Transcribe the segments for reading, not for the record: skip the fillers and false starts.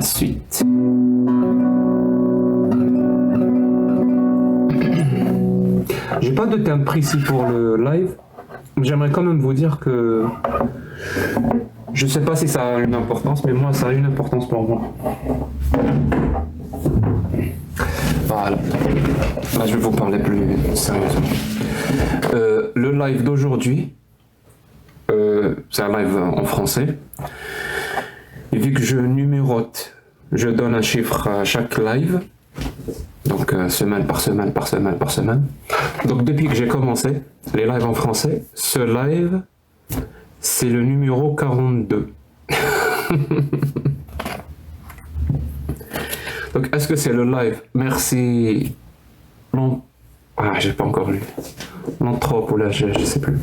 Suite. J'ai pas de thème précis pour le live. J'aimerais quand même vous dire que je sais pas si ça a une importance, mais moi ça a une importance pour moi. Voilà. Là je vais vous parler plus sérieusement. Le live d'aujourd'hui, c'est un live en français. Et vu que je numérote, je donne un chiffre à chaque live, donc semaine par semaine par semaine par semaine. Donc depuis que j'ai commencé les lives en français, ce live, c'est le numéro 42. Donc est-ce que c'est le live? Merci. Non. Ah, j'ai pas encore lu. Non, trop, ou là, je sais plus.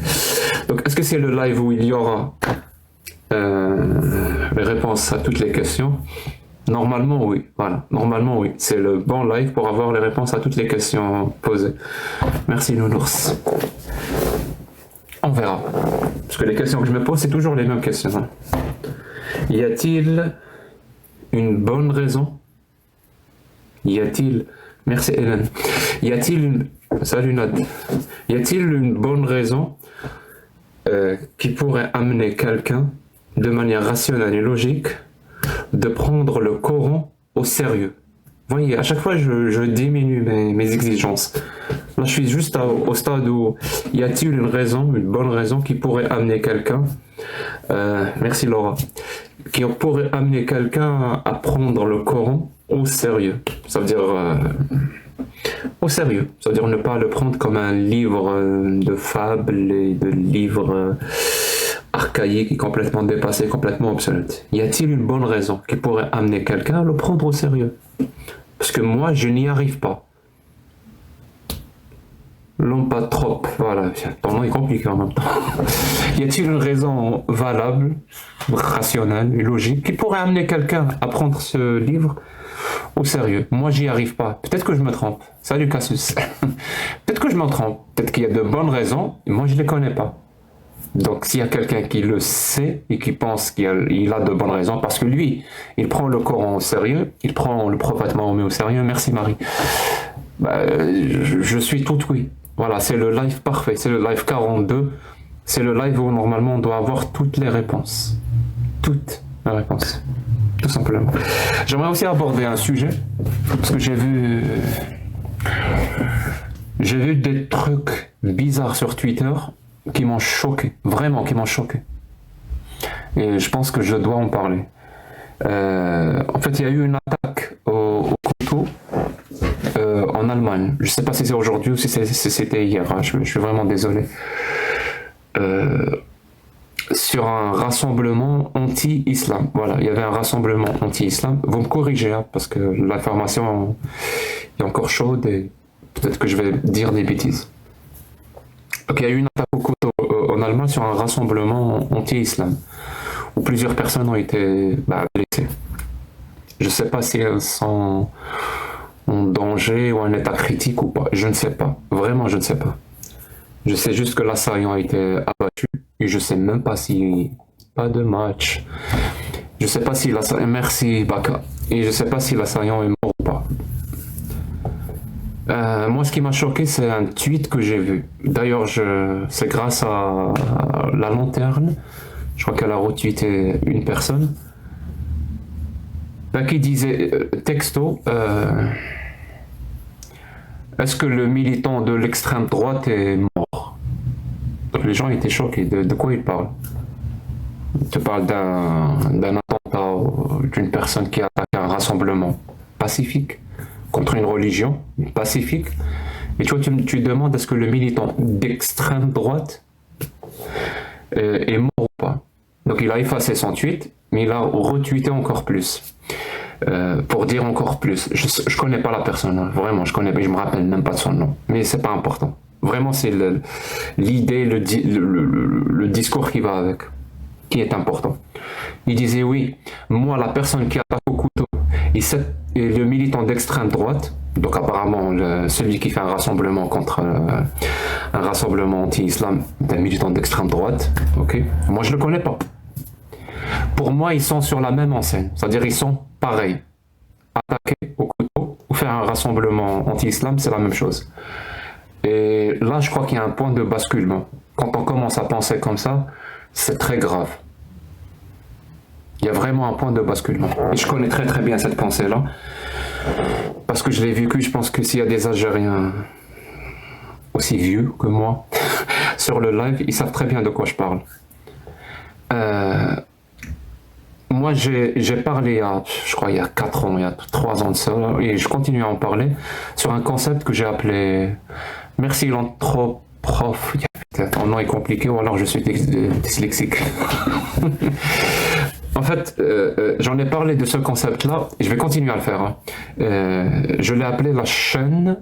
Donc est-ce que c'est le live où il y aura les réponses à toutes les questions? Normalement oui, voilà, normalement oui, c'est le bon live pour avoir les réponses à toutes les questions posées. Merci Nounours. On verra, parce que les questions que je me pose, c'est toujours les mêmes questions. Y a-t-il une bonne raison? Y a-t-il... Merci Hélène. Y a-t-il une... Salut Nad. Y a-t-il une bonne raison qui pourrait amener quelqu'un de manière rationnelle et logique de prendre le Coran au sérieux? Vous voyez, à chaque fois je diminue mes exigences. Là je suis juste au stade où y a-t-il une raison, une bonne raison qui pourrait amener quelqu'un, merci Laura, qui pourrait amener quelqu'un à prendre le Coran au sérieux. Ça veut dire au sérieux, ça veut dire ne pas le prendre comme un livre de fables et de livres archaïque et complètement dépassé, complètement obsolète. Y a-t-il une bonne raison qui pourrait amener quelqu'un à le prendre au sérieux? Parce que moi, je n'y arrive pas. Non, pas trop. Voilà, ton nom est compliqué en même temps. Y a-t-il une raison valable, rationnelle et logique qui pourrait amener quelqu'un à prendre ce livre au sérieux? Moi, j'y arrive pas. Peut-être que je me trompe. Salut Cassius. Peut-être que je me trompe. Peut-être qu'il y a de bonnes raisons et moi, je les connais pas. Donc s'il y a quelqu'un qui le sait et qui pense qu'il a de bonnes raisons, parce que lui, il prend le Coran au sérieux, il prend le prophète Mahomet au sérieux, merci Marie, je suis tout oui. Voilà, c'est le live parfait, c'est le live 42, c'est le live où normalement on doit avoir toutes les réponses. Toutes les réponses, tout simplement. J'aimerais aussi aborder un sujet, parce que j'ai vu des trucs bizarres sur Twitter, qui m'ont choqué, vraiment qui m'ont choqué. Et je pense que je dois en parler. En fait, il y a eu une attaque au couteau en Allemagne. Je ne sais pas si c'est aujourd'hui ou si c'était hier. Hein. Je suis vraiment désolé. Sur un rassemblement anti-islam. Voilà, il y avait un rassemblement anti-islam. Vous me corrigez, hein, parce que l'information est encore chaude et peut-être que je vais dire des bêtises. Donc il y a eu une attaque au couteau en Allemagne sur un rassemblement anti-islam où plusieurs personnes ont été blessées. Je ne sais pas si elles sont en danger ou en état critique ou pas. Je ne sais pas. Vraiment, je ne sais pas. Je sais juste que l'assaillant a été abattu et je ne sais même pas si... Pas de match. Je ne sais pas si l'assaillant... Merci Baka. Et je ne sais pas si l'assaillant est mort ou pas. Moi, ce qui m'a choqué, c'est un tweet que j'ai vu. D'ailleurs, c'est grâce à la lanterne, je crois qu'elle a retweeté une personne, qui disait, texto, est-ce que le militant de l'extrême droite est mort? Donc les gens étaient choqués. De quoi il parle? Il te parle d'un attentat, d'une personne qui attaque un rassemblement pacifique contre une religion pacifique, et toi tu demandes est-ce que le militant d'extrême droite est mort ou pas. Donc il a effacé son tweet, mais il a retweeté encore plus. Pour dire encore plus. Je connais pas la personne, hein, vraiment, je me rappelle même pas de son nom, mais c'est pas important. Vraiment, c'est l'idée, le discours qui va avec, qui est important. Il disait oui, moi, la personne qui attaque au couteau, et le militant d'extrême droite, donc apparemment celui qui fait un rassemblement contre un rassemblement anti-islam, un militant d'extrême droite, ok. Moi, je le connais pas. Pour moi, ils sont sur la même enseigne, c'est-à-dire ils sont pareils. Attaquer au couteau ou faire un rassemblement anti-islam, c'est la même chose. Et là, je crois qu'il y a un point de basculement. Quand on commence à penser comme ça, c'est très grave. Il y a vraiment un point de basculement. Et je connais très très bien cette pensée-là, parce que je l'ai vécu. Je pense que s'il y a des Algériens aussi vieux que moi sur le live, ils savent très bien de quoi je parle. Moi, j'ai parlé je crois, il y a 4 ans, il y a 3 ans de ça, et je continue à en parler, sur un concept que j'ai appelé « Merci l'anthroprof ». Mon nom est compliqué, ou alors je suis dyslexique. En fait, j'en ai parlé de ce concept-là, et je vais continuer à le faire. Hein. Je l'ai appelé la chaîne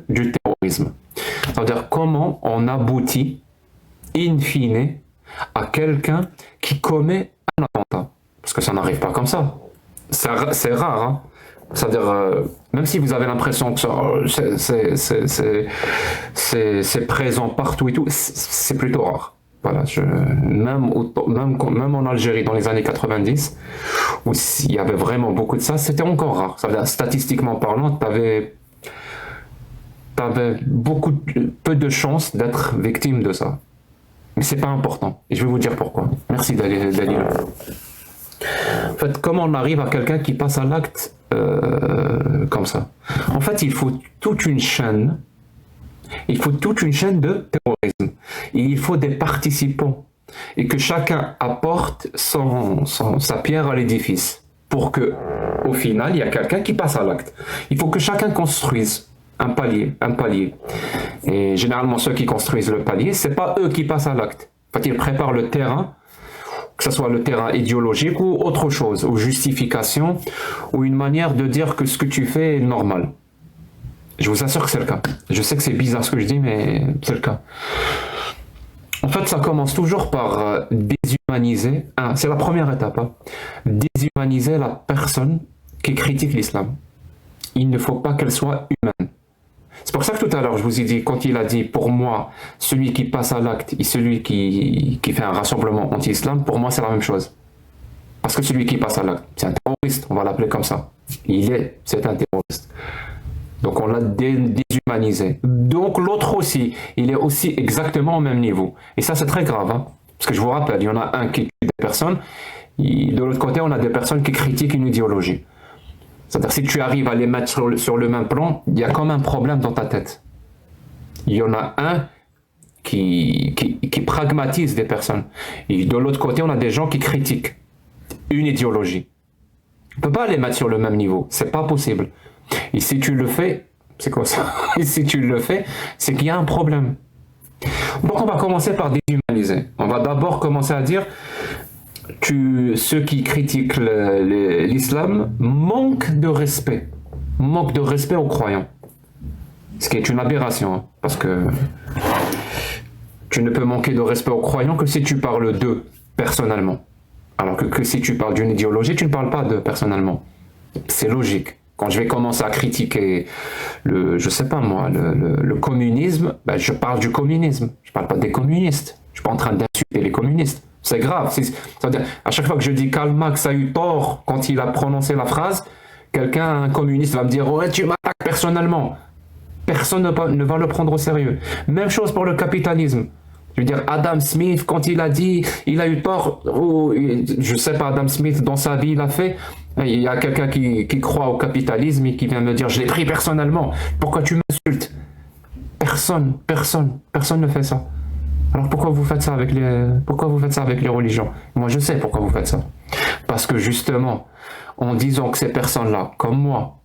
du terrorisme. C'est-à-dire comment on aboutit, in fine, à quelqu'un qui commet un attentat. Parce que ça n'arrive pas comme ça. C'est rare. Hein. C'est-à-dire, même si vous avez l'impression que c'est présent partout et tout, c'est plutôt rare. Voilà, même en Algérie dans les années 90, où il y avait vraiment beaucoup de ça, c'était encore rare. C'est-à-dire, statistiquement parlant, tu avais peu de chances d'être victime de ça. Mais c'est pas important. Et je vais vous dire pourquoi. Merci Daniel. En fait, comment on arrive à quelqu'un qui passe à l'acte comme ça? En fait, il faut toute une chaîne. Il faut toute une chaîne de terrorisme. Et il faut des participants. Et que chacun apporte sa pierre à l'édifice. Pour que, au final, il y a quelqu'un qui passe à l'acte. Il faut que chacun construise un palier. Et généralement, ceux qui construisent le palier, c'est pas eux qui passent à l'acte. En fait, ils préparent le terrain, que ce soit le terrain idéologique ou autre chose, ou justification, ou une manière de dire que ce que tu fais est normal. Je vous assure que c'est le cas. Je sais que c'est bizarre ce que je dis, mais c'est le cas. En fait, ça commence toujours par déshumaniser. C'est la première étape. Hein. Déshumaniser la personne qui critique l'islam. Il ne faut pas qu'elle soit humaine. C'est pour ça que tout à l'heure, je vous ai dit, quand il a dit, pour moi, celui qui passe à l'acte et celui qui fait un rassemblement anti-islam, pour moi, c'est la même chose. Parce que celui qui passe à l'acte, c'est un terroriste, on va l'appeler comme ça. C'est un terroriste. Donc, on l'a déshumanisé. Donc, l'autre aussi, il est aussi exactement au même niveau. Et ça, c'est très grave. Hein, parce que je vous rappelle, il y en a un qui tue des personnes, et de l'autre côté, on a des personnes qui critiquent une idéologie. C'est-à-dire, si tu arrives à les mettre sur le même plan, il y a comme un problème dans ta tête. Il y en a un qui pragmatise des personnes. Et de l'autre côté, on a des gens qui critiquent une idéologie. On ne peut pas les mettre sur le même niveau. C'est pas possible. Et si tu le fais, c'est quoi ça? Et si tu le fais, c'est qu'il y a un problème. Donc, on va commencer par déshumaniser. On va d'abord commencer à dire... ceux qui critiquent l'islam manquent de respect aux croyants, ce qui est une aberration, hein, parce que tu ne peux manquer de respect aux croyants que si tu parles d'eux personnellement, alors que si tu parles d'une idéologie, tu ne parles pas d'eux personnellement. C'est logique. Quand je vais commencer à critiquer le communisme, ben je parle du communisme, je parle pas des communistes, je suis pas en train d'insulter les communistes. C'est grave. C'est-à-dire, à chaque fois que je dis Karl Marx a eu tort quand il a prononcé la phrase, un communiste va me dire « Ouais, tu m'attaques personnellement ». Personne ne va le prendre au sérieux. Même chose pour le capitalisme. Je veux dire, Adam Smith, quand il a dit « Il a eu tort », ou je sais pas, Adam Smith, dans sa vie, il a fait... Il y a quelqu'un qui croit au capitalisme et qui vient me dire « Je l'ai pris personnellement. Pourquoi tu m'insultes ?» Personne ne fait ça. Alors pourquoi vous faites ça avec les religions? Moi je sais pourquoi vous faites ça. Parce que justement, en disant que ces personnes-là, comme moi,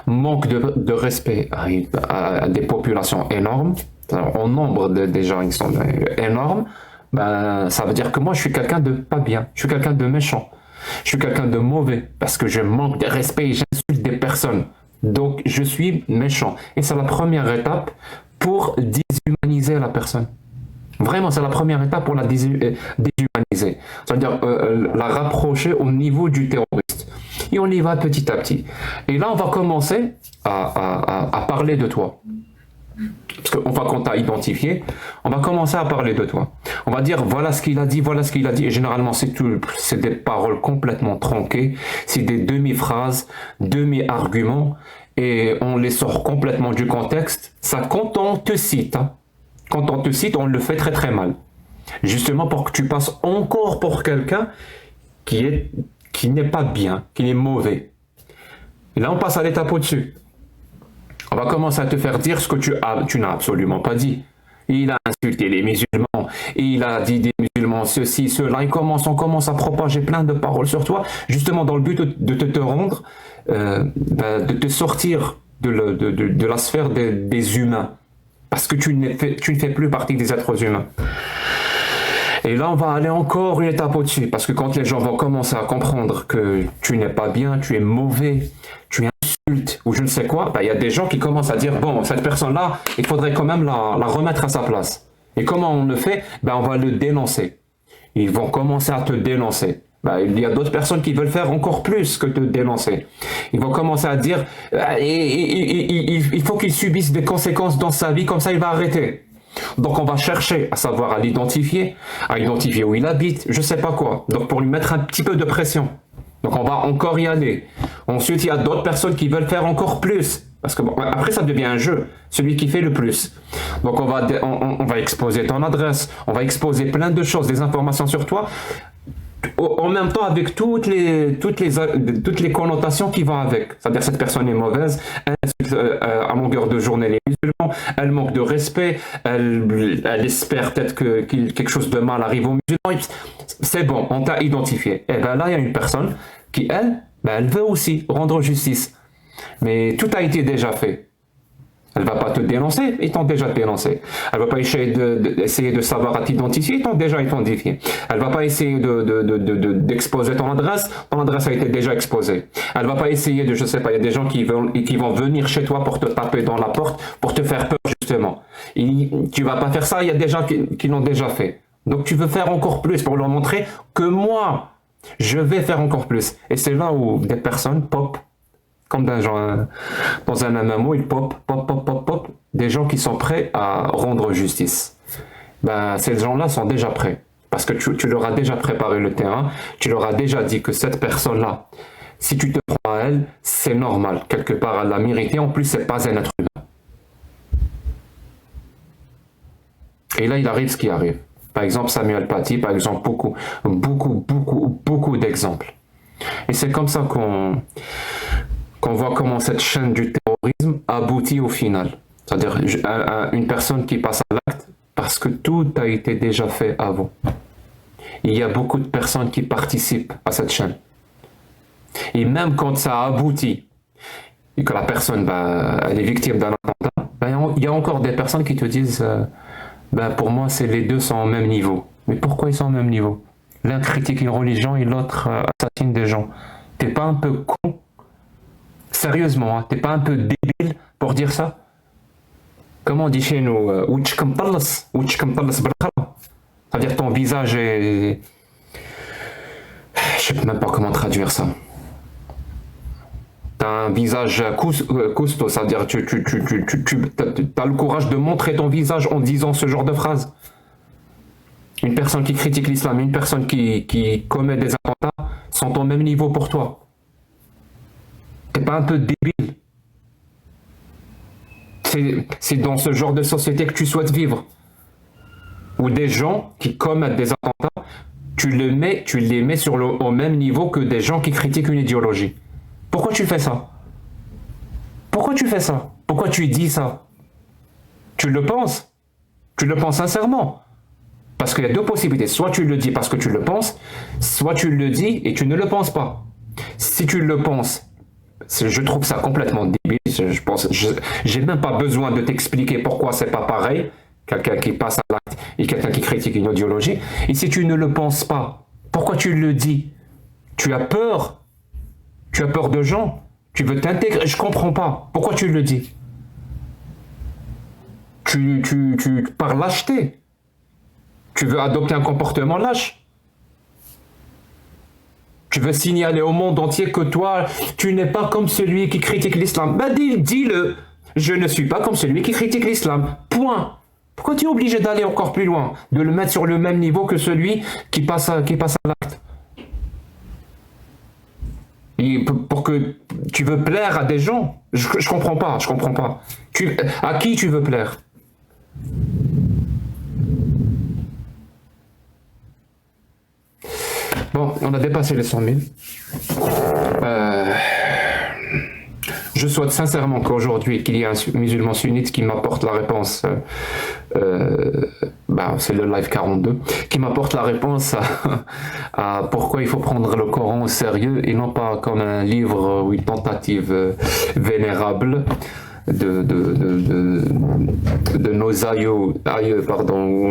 manquent de respect à des populations énormes, en nombre des gens ils sont énormes, ben, ça veut dire que moi, je suis quelqu'un de pas bien, je suis quelqu'un de méchant, je suis quelqu'un de mauvais, parce que je manque de respect et j'insulte des personnes. Donc, je suis méchant. Et c'est la première étape pour déshumaniser la personne. Vraiment, c'est la première étape pour la déshumaniser. C'est-à-dire la rapprocher au niveau du terroriste. Et on y va petit à petit. Et là, on va commencer à parler de toi. Parce qu'une fois qu'on t'a identifié, on va commencer à parler de toi. On va dire, voilà ce qu'il a dit, voilà ce qu'il a dit. Et généralement, c'est des paroles complètement tronquées. C'est des demi-phrases, demi-arguments. Et on les sort complètement du contexte. Ça, quand on te cite, hein, quand on te cite, on le fait très très mal. Justement pour que tu passes encore pour quelqu'un qui n'est pas bien, qui est mauvais. Et là, on passe à l'étape au-dessus. On va commencer à te faire dire ce que tu n'as absolument pas dit. Il a insulté les musulmans, il a dit des musulmans ceci, cela. On commence à propager plein de paroles sur toi, justement dans le but de te rendre, de te sortir de la sphère des humains. Parce que tu ne fais plus partie des êtres humains. Et là, on va aller encore une étape au-dessus. Parce que quand les gens vont commencer à comprendre que tu n'es pas bien, tu es mauvais, tu insultes ou je ne sais quoi, il y a des gens qui commencent à dire, bon, cette personne-là, il faudrait quand même la remettre à sa place. Et comment on le fait? On va le dénoncer. Ils vont commencer à te dénoncer. Il y a d'autres personnes qui veulent faire encore plus que te dénoncer. Ils vont commencer à dire il faut qu'il subisse des conséquences dans sa vie, comme ça il va arrêter. Donc on va chercher à savoir à identifier où il habite, je sais pas quoi. Donc pour lui mettre un petit peu de pression. Donc on va encore y aller. Ensuite il y a d'autres personnes qui veulent faire encore plus. Parce que après ça devient un jeu, celui qui fait le plus. Donc on va exposer ton adresse, on va exposer plein de choses, des informations sur toi. En même temps avec toutes les connotations qui vont avec. C'est-à-dire cette personne est mauvaise, elle insulte à longueur de journée les musulmans, elle manque de respect, elle espère peut-être que quelque chose de mal arrive aux musulmans. C'est bon, on t'a identifié. Et là, il y a une personne qui, elle veut aussi rendre justice. Mais tout a été déjà fait. Elle va pas te dénoncer, ils t'ont déjà dénoncé. Elle va pas essayer de savoir à t'identifier, ils t'ont déjà identifié. Elle va pas essayer d'exposer ton adresse a été déjà exposée. Elle va pas essayer je sais pas, il y a des gens qui vont venir chez toi pour te taper dans la porte, pour te faire peur justement. Tu vas pas faire ça, il y a des gens qui l'ont déjà fait. Donc tu veux faire encore plus pour leur montrer que moi, je vais faire encore plus. Et c'est là où des personnes pop. Comme dans un MMO, il pop, des gens qui sont prêts à rendre justice. Ces gens-là sont déjà prêts. Parce que tu leur as déjà préparé le terrain, tu leur as déjà dit que cette personne-là, si tu te prends à elle, c'est normal. Quelque part, elle l'a mérité. En plus, c'est pas un être humain. Et là, il arrive ce qui arrive. Par exemple, Samuel Paty, par exemple, beaucoup d'exemples. Et c'est comme ça qu'on voit comment cette chaîne du terrorisme aboutit au final. C'est-à-dire une personne qui passe à l'acte parce que tout a été déjà fait avant. Il y a beaucoup de personnes qui participent à cette chaîne. Et même quand ça aboutit et que la personne elle est victime d'un attentat, il y a encore des personnes qui te disent pour moi, les deux sont au même niveau. Mais pourquoi ils sont au même niveau? L'un critique une religion et l'autre assassine des gens. T'es pas un peu con? Sérieusement, hein, t'es pas un peu débile pour dire ça? Comment on dit chez nous? C'est-à-dire ton visage est... Je sais même pas comment traduire ça. T'as un visage costaud, c'est-à-dire tu as le courage de montrer ton visage en disant ce genre de phrase. Une personne qui critique l'islam, une personne qui commet des attentats sont au même niveau pour toi. T'es pas un peu débile? C'est dans ce genre de société que tu souhaites vivre. Où des gens qui commettent des attentats, tu les mets au même niveau que des gens qui critiquent une idéologie. Pourquoi tu fais ça? Pourquoi tu fais ça? Pourquoi tu dis ça? Tu le penses? Tu le penses sincèrement? Parce qu'il y a deux possibilités. Soit tu le dis parce que tu le penses, soit tu le dis et tu ne le penses pas. Si tu le penses, je trouve ça complètement débile. J'ai même pas besoin de t'expliquer pourquoi c'est pas pareil. Quelqu'un qui passe à l'acte et quelqu'un qui critique une idéologie. Et si tu ne le penses pas, pourquoi tu le dis? Tu as peur de gens, tu veux t'intégrer, je comprends pas. Pourquoi tu le dis? Tu par lâcheté. Tu veux adopter un comportement lâche. Tu veux signaler au monde entier que toi, tu n'es pas comme celui qui critique l'islam. Ben dis-le. Je ne suis pas comme celui qui critique l'islam. Point. Pourquoi tu es obligé d'aller encore plus loin? De le mettre sur le même niveau que celui qui passe à l'acte? Pour que tu veux plaire à des gens? Je comprends pas, je comprends pas. À qui tu veux plaire? Bon, on a dépassé les 100 000. Je souhaite sincèrement qu'aujourd'hui, qu'il y ait un musulman sunnite qui m'apporte la réponse, c'est le live 42, qui m'apporte la réponse à pourquoi il faut prendre le Coran au sérieux et non pas comme un livre ou une tentative vénérable de nos aïeux, ou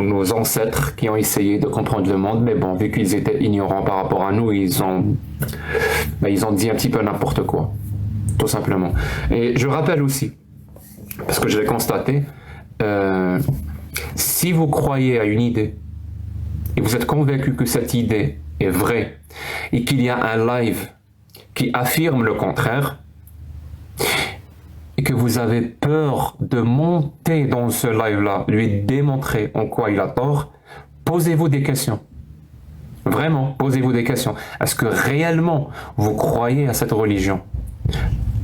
nos ancêtres qui ont essayé de comprendre le monde, mais bon, vu qu'ils étaient ignorants par rapport à nous, ils ont dit un petit peu n'importe quoi, tout simplement. Et je rappelle aussi, parce que je l'ai constaté, si vous croyez à une idée et vous êtes convaincu que cette idée est vraie et qu'il y a un live qui affirme le contraire, et que vous avez peur de monter dans ce live-là, lui démontrer en quoi il a tort, posez-vous des questions. Vraiment, posez-vous des questions. Est-ce que réellement vous croyez à cette religion?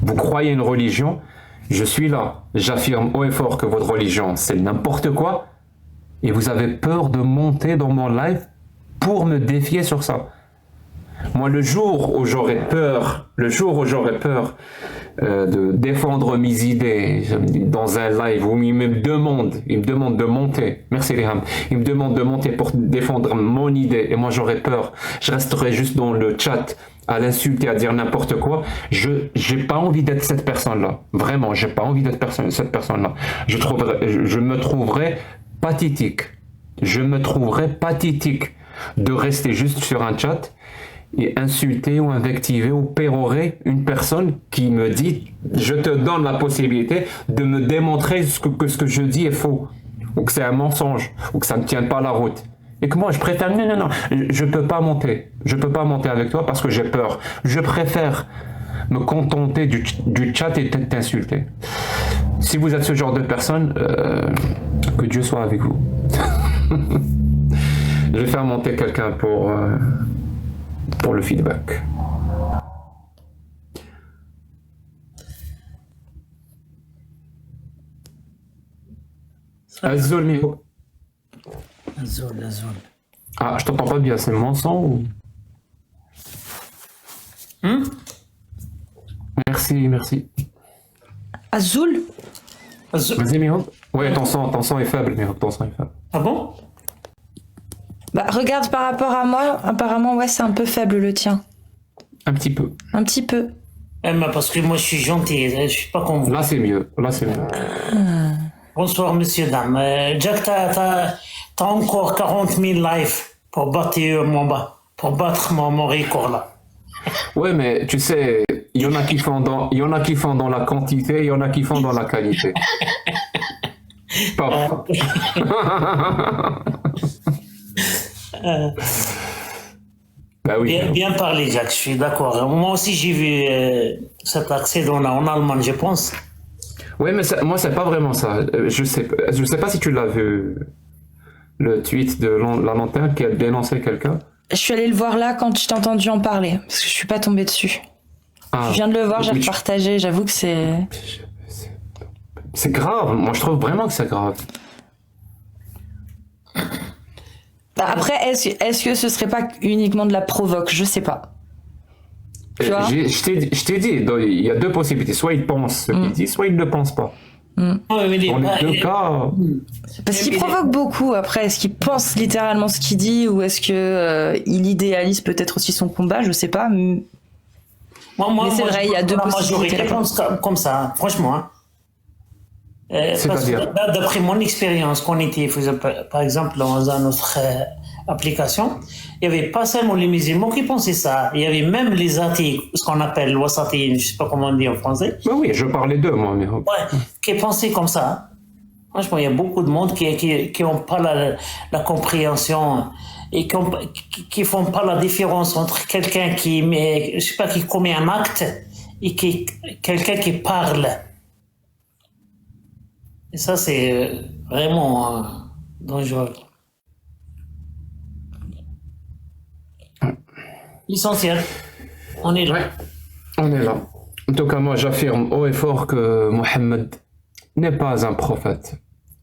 Vous croyez à une religion? Je suis là, j'affirme haut et fort que votre religion, c'est n'importe quoi, et vous avez peur de monter dans mon live pour me défier sur ça. Moi, le jour où j'aurai peur de défendre mes idées dans un live où il me demande de monter, merci Riham, il me demande de monter pour défendre mon idée, et moi j'aurai peur, je resterai juste dans le chat à l'insulter, à dire n'importe quoi, j'ai pas envie d'être cette personne-là, vraiment, j'ai pas envie d'être cette personne-là, je me trouverais pathétique, de rester juste sur un chat et insulter ou invectiver ou pérorer une personne qui me dit je te donne la possibilité de me démontrer que ce que je dis est faux, ou que c'est un mensonge, ou que ça ne tient pas la route, et que moi je préfère non, je peux pas monter avec toi parce que j'ai peur, je préfère me contenter du chat et t'insulter. Si vous êtes ce genre de personne, que Dieu soit avec vous. Je vais faire monter quelqu'un pour le feedback. Azul, Miro. Azul. Ah, je t'entends pas bien, c'est mon son ou... Merci. Azul. Vas-y, Miro. Ouais, ton son est faible, Miro, ton son est faible. Ah bon? Bah, regarde par rapport à moi, apparemment, ouais, c'est un peu faible le tien. Un petit peu. Parce que moi je suis gentil, je suis pas comme vous. Là, c'est mieux. Bonsoir, messieurs, dames. Jack, t'as encore 40 000 lives pour battre mon record là. Ouais, mais tu sais, il y en a qui font dans la quantité, il y en a qui font dans la qualité. Pas. Bah oui. Bien parlé, Jack, je suis d'accord. Moi aussi, j'ai vu cet accès en Allemagne, je pense. Oui, mais moi, c'est pas vraiment ça. Je sais pas si tu l'as vu, le tweet de la lanterne qui a dénoncé quelqu'un. Je suis allée le voir là quand je t'ai entendu en parler, parce que je suis pas tombée dessus. Je viens de le voir, j'ai repartagé, j'avoue que c'est... C'est grave, moi je trouve vraiment que c'est grave. Après, est-ce que ce serait pas uniquement de la provoque? Je sais pas. Tu vois, je t'ai dit, il y a deux possibilités. Soit il pense ce qu'il dit, soit il ne le pense pas. Dans les deux cas... Parce qu'il provoque beaucoup. Après, est-ce qu'il pense littéralement ce qu'il dit, ou est-ce que il idéalise peut-être aussi son combat? Je sais pas. Mais c'est vrai, il y a deux possibilités. Je pense comme ça, franchement. Parce que C'est-à-dire, d'après mon expérience, qu'on était, par exemple, dans notre application, il n'y avait pas seulement les musulmans qui pensaient ça, il y avait même les athées, ce qu'on appelle l'wasatiyin, je ne sais pas comment on dit en français, ben oui, je parlais d'eux, moi, mais ouais, qui pensaient comme ça. Franchement, il y a beaucoup de monde qui ont pas la compréhension et qui font pas la différence entre quelqu'un je sais pas, qui commet un acte et quelqu'un qui parle. Et ça, c'est vraiment dangereux. L'essentiel, on est là. ouais, on est là. En tout cas, moi, j'affirme haut et fort que Mohammed n'est pas un prophète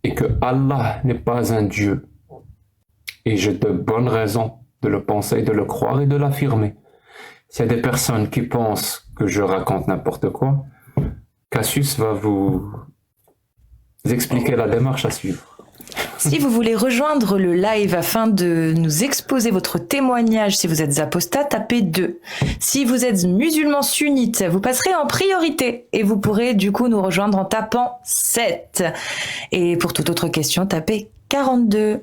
et que Allah n'est pas un Dieu. Et j'ai de bonnes raisons de le penser, de le croire et de l'affirmer. S'il y a des personnes qui pensent que je raconte n'importe quoi, Cassius va vous expliquer la démarche à suivre. Si vous voulez rejoindre le live afin de nous exposer votre témoignage, si vous êtes apostat, tapez 2. Si vous êtes musulman sunnite, vous passerez en priorité et vous pourrez du coup nous rejoindre en tapant 7. Et pour toute autre question, tapez 42.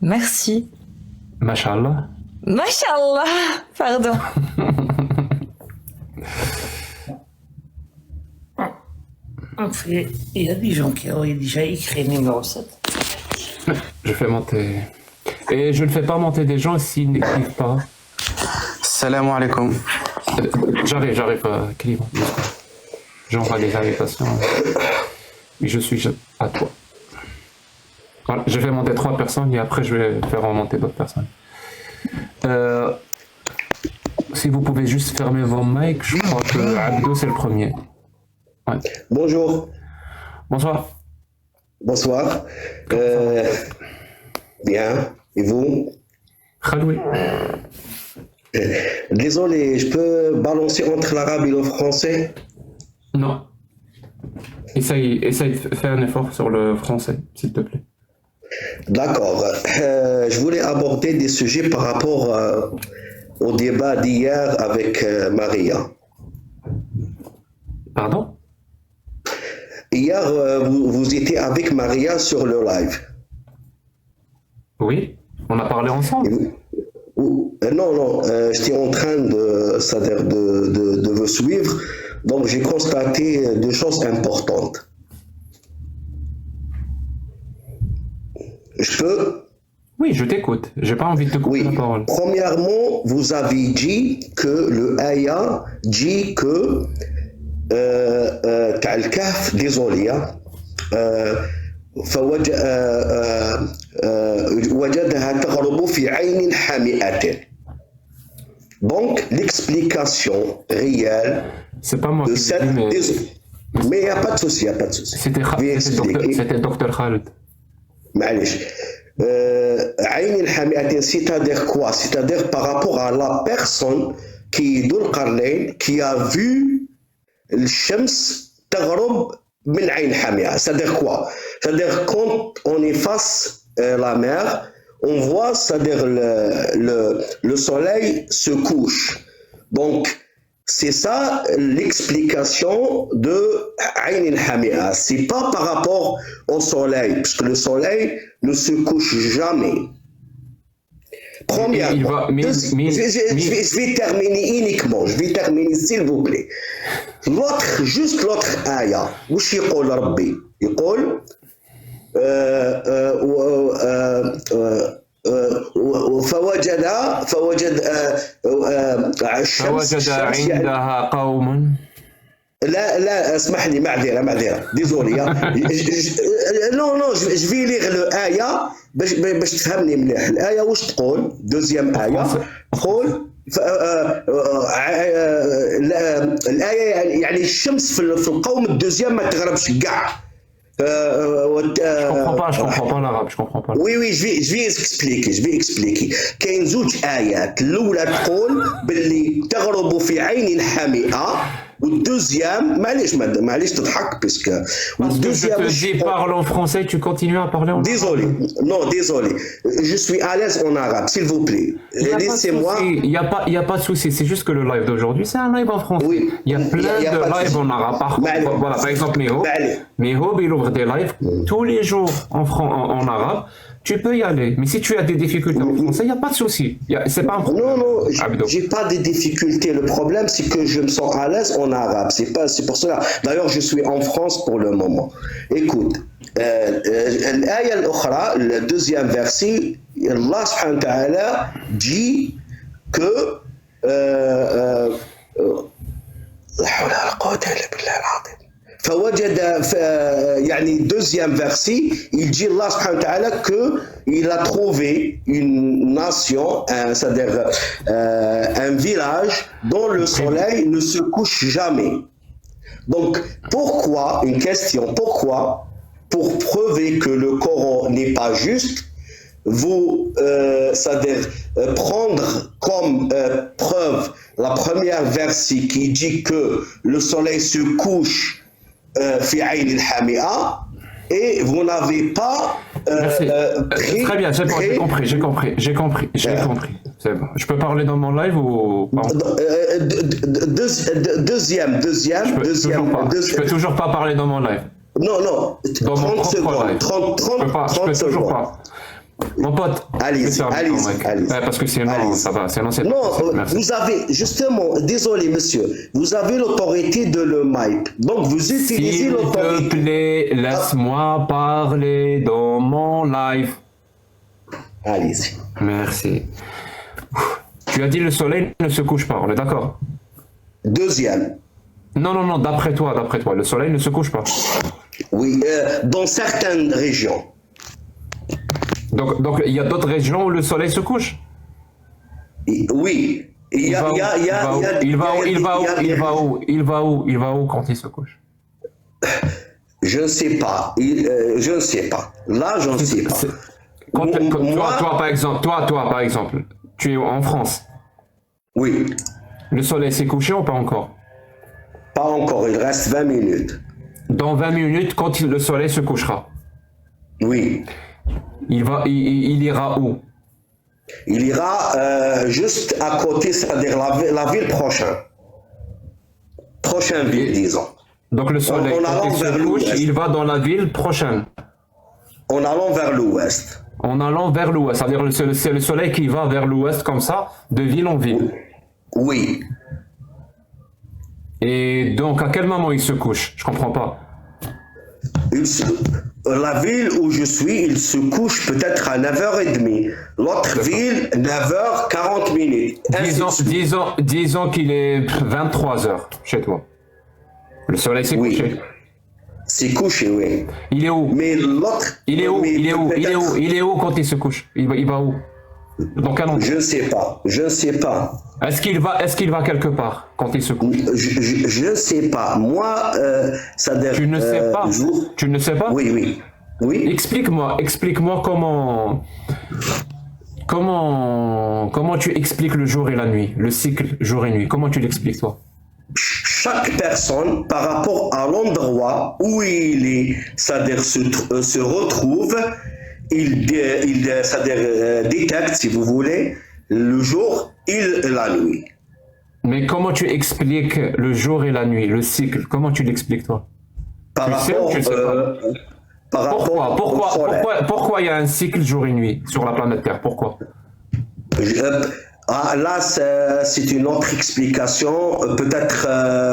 Merci. Mashallah. Mashallah. Pardon. Il y a des gens qui ont déjà écrit numéro 7. Je fais monter. Et je ne fais pas monter des gens s'ils n'écrivent pas. Salam alaikum. J'arrive, Clive. J'envoie des invitations. Et je suis à toi. Voilà, je vais monter 3 personnes et après je vais faire remonter d'autres personnes. Si vous pouvez juste fermer vos mics, je crois que Abdo c'est le premier. Ouais. Bonjour. Bonsoir. Bonsoir. Bien. Et vous? Khaloui. Désolé, je peux balancer entre l'arabe et le français? Non. Essaye de faire un effort sur le français, s'il te plaît. D'accord. Je voulais aborder des sujets par rapport au débat d'hier avec Maria. Pardon? Hier, vous étiez avec Maria sur le live. Oui, on a parlé ensemble. Non, j'étais en train c'est-à-dire de vous suivre, donc j'ai constaté 2 choses importantes. Je peux? Oui, je t'écoute. J'ai pas envie de te couper la parole. Premièrement, vous avez dit que le ayah dit que Kalkaf, désolé, وجدها تغرب في عين حامئة. Donc, l'explication réelle C'est pas moi de qui cette... le dis, Mais il n'y a pas de souci, il n'y a pas de souci. C'était Dr Khaled. معلش. عين الحامئة, c'est-à-dire quoi? C'est-à-dire par rapport à la personne qui Dhul Qarnayn, qui a vu le Shams تغرب من عين حامئة. C'est-à-dire quoi? C'est-à-dire quand on est face à la mer, on voit, c'est-à-dire le soleil se couche. Donc, c'est ça l'explication de Ayn al-Hami'a. C'est pas par rapport au soleil, parce que le soleil ne se couche jamais. Premièrement, je vais terminer uniquement, je vais terminer s'il vous plaît. Juste l'autre ayah, وش يقول ربي؟ يقول فوجد عندها قوم. لا اسمح لي، معذره ديزولي. نو جو في ليغ لو ايه باش تفهمني مليح. الايه واش تقول؟ دوزيام ايه تقول الايه يعني الشمس في القوم الدوزيام ما تغربش كاع. Je comprends pas l'arabe, je comprends pas. Oui, je vais expliquer. كاين 2 آيات. الأولى تقول باللي تغرب في عين حامئة والدوزيام معليش تضحك باسكو Parce que je te dis parle en français, tu continues à parler en Désolé, non, désolé. Je suis à l'aise en arabe, s'il vous plaît. Laissez-moi. Il n'y a pas de souci, c'est juste que le live d'aujourd'hui, c'est un live en français. Oui. Il y a plein Il y a de pas de lives souci. en arabe. Voilà, par exemple, Mehob, il ouvre des lives tous les jours en arabe. Tu peux y aller. Mais si tu as des difficultés en français, il n'y a pas de souci. C'est pas un problème. Non, Abdo. j'ai pas de difficultés. Le problème, c'est que je me sens à l'aise en arabe. C'est pour cela. D'ailleurs, je suis en France pour le moment. Écoute, l'aya al-ukhra, le deuxième verset, Allah subhanahu wa ta'ala dit que فوجد يعني deuxième verset il dit Allah subhanahu wa ta'ala que il a trouvé une nation c'est-à-dire un village dont le soleil ne se couche jamais. Donc pourquoi, une question, pourquoi, pour prouver que le Coran n'est pas juste, vous c'est-à-dire prendre comme preuve la première verset qui dit que le soleil se couche في عين الحامئة et vous n'avez pas pris, très bien, c'est bon, j'ai compris. C'est bon. Je peux parler dans mon live ou pas? Deuxième. Je peux toujours pas parler dans mon live. Non. Dans 30 secondes. 30 je peux toujours pas. Mon pote, allez-y. parce que sinon, ça va. Sinon, c'est non, vous avez, justement, désolé monsieur, vous avez l'autorité de le mic. Donc, vous utilisez l'autorité. S'il te plaît, laisse-moi parler dans mon live. Allez-y. Merci. Tu as dit le soleil ne se couche pas, on est d'accord? Deuxième. Non, d'après toi, le soleil ne se couche pas. Oui, dans certaines régions. Donc il y a d'autres régions où le soleil se couche? Oui. Il va où quand il se couche? Je ne sais pas. Là, je ne sais pas. Toi, par exemple, tu es en France. Oui. Le soleil s'est couché ou pas encore? Pas encore, il reste 20 minutes. Dans 20 minutes, quand le soleil se couchera? Oui. Il ira où? Il ira juste à côté, c'est-à-dire la ville prochaine. Prochaine ville, disons. Donc le soleil, quand il se couche, il va dans la ville prochaine. En allant vers l'ouest. En allant vers l'ouest, c'est-à-dire c'est le soleil qui va vers l'ouest comme ça, de ville en ville. Oui. Et donc, à quel moment il se couche? Je comprends pas. La ville où je suis, il se couche peut-être à 9h30. L'autre ville, 9h40 minutes. Disons qu'il est 23h chez toi. Le soleil s'est couché. C'est couché, oui. Il est où? Mais l'autre... Il est où quand il se couche? Il va où? Dans quel endroit? Je ne sais pas. Est-ce qu'il va quelque part quand il se couche? Je ne sais pas. Moi, ça dépend. Tu ne sais pas? Tu ne sais pas? Oui. Explique-moi comment tu expliques le jour et la nuit, le cycle jour et nuit. Comment tu l'expliques, toi? Chaque personne, par rapport à l'endroit où il est, c'est-à-dire se retrouve, il détecte, si vous voulez, le jour et la nuit. Mais comment tu expliques le jour et la nuit, le cycle? Comment tu l'expliques, toi? Pourquoi il y a un cycle jour et nuit sur la planète Terre? Pourquoi? Là, c'est une autre explication. Peut-être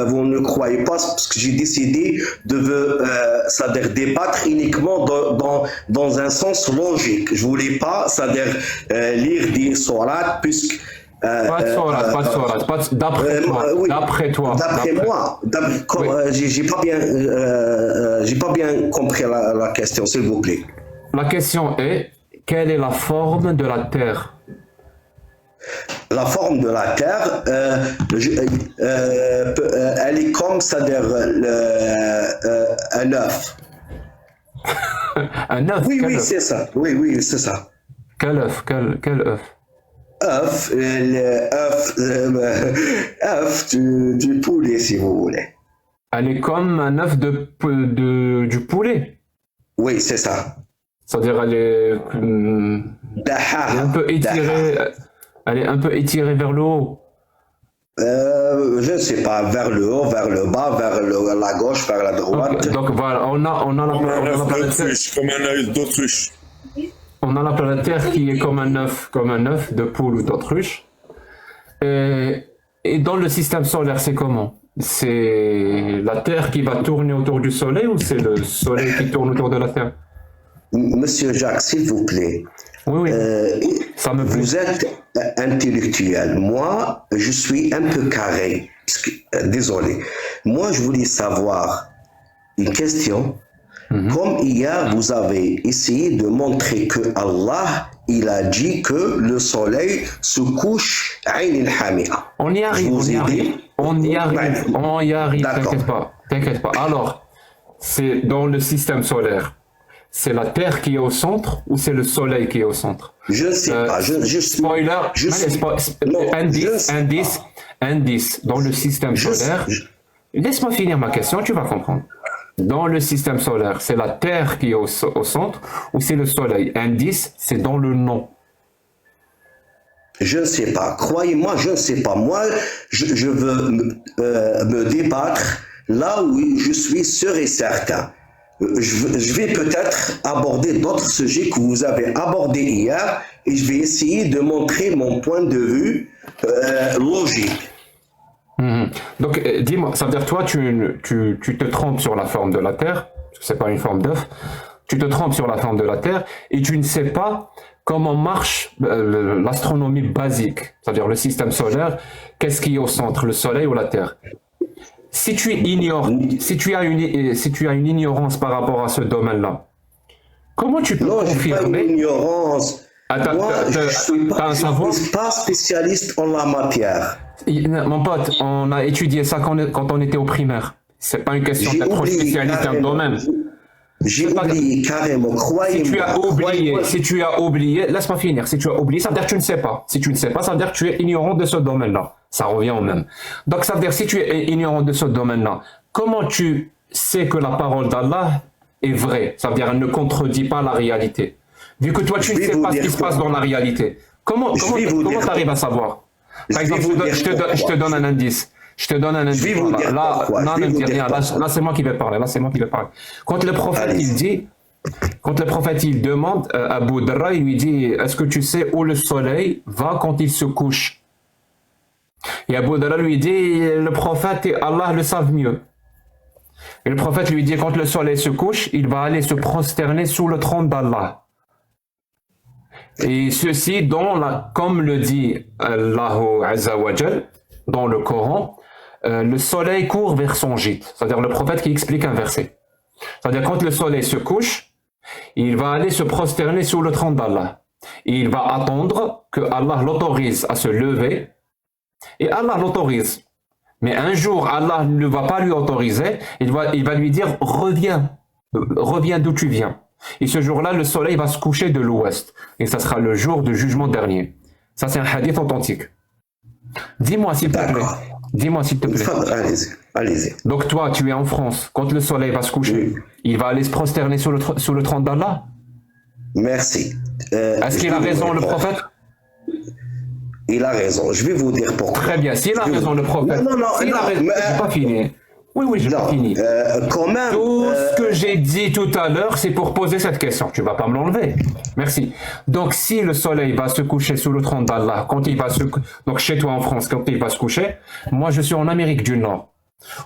vous ne croyez pas, parce que j'ai décidé de c'est-à-dire débattre uniquement dans un sens logique. Je voulais pas, c'est-à-dire lire des sourates, puisque pas de sourate, d'après toi. D'après moi, j'ai pas bien compris la question, s'il vous plaît. La question est, quelle est la forme de la Terre? La forme de la Terre, elle est comme, c'est-à-dire un œuf. Un œuf? Oui, c'est ça. Oui, c'est ça. Quel œuf? Quel œuf? œuf du poulet, si vous voulez. Elle est comme un œuf du poulet. Oui, c'est ça. C'est-à-dire, elle est un peu étirée. Elle est un peu étirée vers le haut. Je ne sais pas, vers le haut, vers le bas, vers la gauche, vers la droite. Donc voilà, on a la planète Terre. Comme un œuf d'autruche. On a la planète Terre qui est comme un œuf de poule ou d'autruche. Et dans le système solaire, c'est comment? C'est la Terre qui va tourner autour du Soleil ou c'est le Soleil qui tourne autour de la Terre? Monsieur Jacques, s'il vous plaît. Oui, ça me plaît. Vous êtes intellectuel. Moi, je suis un peu carré. Désolé. Moi, je voulais savoir une question. Comme hier, vous avez essayé de montrer que Allah, il a dit que le soleil se couche Ayn al-Hamia. On y arrive, on y arrive, t'inquiète pas. Alors, c'est dans le système solaire. C'est la Terre qui est au centre ou c'est le Soleil qui est au centre? Je ne sais pas. Indice. Dans le système solaire. Laisse-moi finir ma question, tu vas comprendre. Dans le système solaire, c'est la Terre qui est au centre ou c'est le Soleil? Indice, c'est dans le nom. Je ne sais pas. Croyez-moi, je ne sais pas. Moi, je veux me débattre là où je suis sûr et certain. Je vais peut-être aborder d'autres sujets que vous avez abordés hier et je vais essayer de montrer mon point de vue logique. Donc, dis-moi, ça veut dire toi, tu te trompes sur la forme de la Terre, parce que c'est pas une forme d'œuf, tu te trompes sur la forme de la Terre et tu ne sais pas comment marche l'astronomie basique, c'est-à-dire le système solaire, qu'est-ce qui est au centre, le Soleil ou la Terre? Si tu ignores, si tu as une ignorance par rapport à ce domaine-là, comment tu peux confirmer? Non, je n'ai pas une ignorance. Moi, je ne suis pas spécialiste en la matière. Mon pote, on a étudié ça quand on était au primaire. C'est pas une question d'être spécialiste dans le domaine. J'ai oublié carrément, croyez-moi. Si tu as oublié, laisse-moi finir. Si tu as oublié, ça veut dire que tu ne sais pas. Si tu ne sais pas, ça veut dire que tu es ignorant de ce domaine-là. Ça revient au même. Donc ça veut dire, si tu es ignorant de ce domaine-là, comment tu sais que la parole d'Allah est vraie? Ça veut dire qu'elle ne contredit pas la réalité. Vu que toi, tu ne sais pas ce qui se passe dans la réalité. Comment tu arrives à savoir? Par exemple, je te donne un indice. Je te donne un indice. Là, ne me dis rien. Là, c'est moi qui vais parler. Quand le prophète il demande à Abu Darda, il lui dit, est-ce que tu sais où le soleil va quand il se couche? Et Abu Darda lui dit, le prophète et Allah le savent mieux. Et le prophète lui dit, quand le soleil se couche, il va aller se prosterner sous le trône d'Allah. Et ceci, comme le dit Allahu Azza wa Jal dans le Coran, le soleil court vers son gîte. C'est-à-dire le prophète qui explique un verset. C'est-à-dire quand le soleil se couche, il va aller se prosterner sous le trône d'Allah. Et il va attendre que Allah l'autorise à se lever. Et Allah l'autorise. Mais un jour, Allah ne va pas lui autoriser. Il va lui dire, reviens d'où tu viens. Et ce jour-là, le soleil va se coucher de l'ouest. Et ça sera le jour du jugement dernier. Ça, c'est un hadith authentique. Dis-moi s'il te plaît. Allez-y. Donc toi, tu es en France. Quand le soleil va se coucher, il va aller se prosterner sous le trône d'Allah? Merci. Est-ce qu'il a raison, le prophète? Il a raison. Je vais vous dire pourquoi. Très bien. S'il a raison, le prophète. Non. J'ai pas fini. Oui, je n'ai fini. Quand même, tout ce que j'ai dit tout à l'heure, c'est pour poser cette question. Tu ne vas pas me l'enlever. Merci. Donc, si le soleil va se coucher sous le trône d'Allah, donc chez toi en France, quand il va se coucher, moi je suis en Amérique du Nord.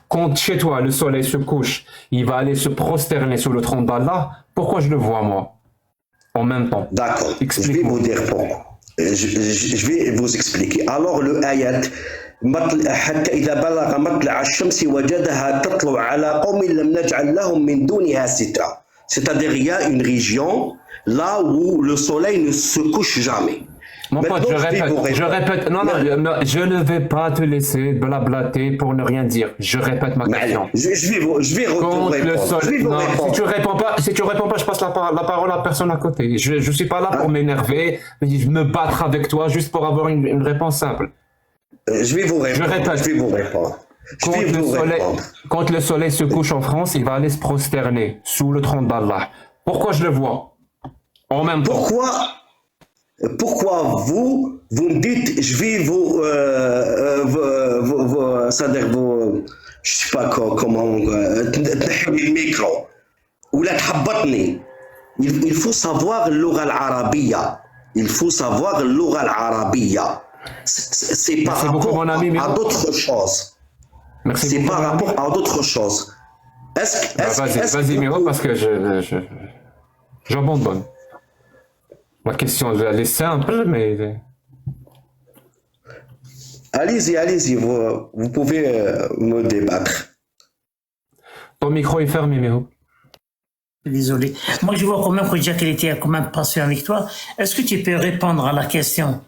Quand chez toi le soleil se couche, il va aller se prosterner sous le trône d'Allah. Pourquoi je le vois moi en même temps? D'accord. Je vais vous dire pourquoi. Je vais vous expliquer. Alors le ayat. حتى إذا بلغ مطلع الشمس وجدها تطلع على قوم لم نجعل لهم من دونها سترا. C'est-à-dire il y a une région là où le soleil ne se couche jamais. Mon pote, je répète, non, je ne vais pas te laisser blablater pour ne rien dire. Je répète ma question. Je vais Contre le répondre. soleil. Non, si tu réponds pas, je passe la parole à la personne à côté. Je suis pas là pour m'énerver, me battre avec toi juste pour avoir une réponse simple. Je vais vous répondre. Je répète. Je vais vous répondre. Quand le soleil se couche en France, il va aller se prosterner sous le trône d'Allah. Pourquoi je le vois en même temps? Pourquoi vous me dites, je vais c'est-à-dire je sais pas comment, تنحي le micro ولا تحبطني. Il faut savoir اللغة العربية. Il faut savoir اللغة العربية. C'est par rapport à d'autres choses. C'est par rapport à d'autres choses. Vas-y, Miro, parce que j'abandonne. Ma question, elle est simple, mais... Allez-y, vous pouvez me débattre. Ton micro est fermé, Miro. Désolé. Moi, je vois quand même que Jack était quand même patient avec toi. Est-ce que tu peux répondre à la question?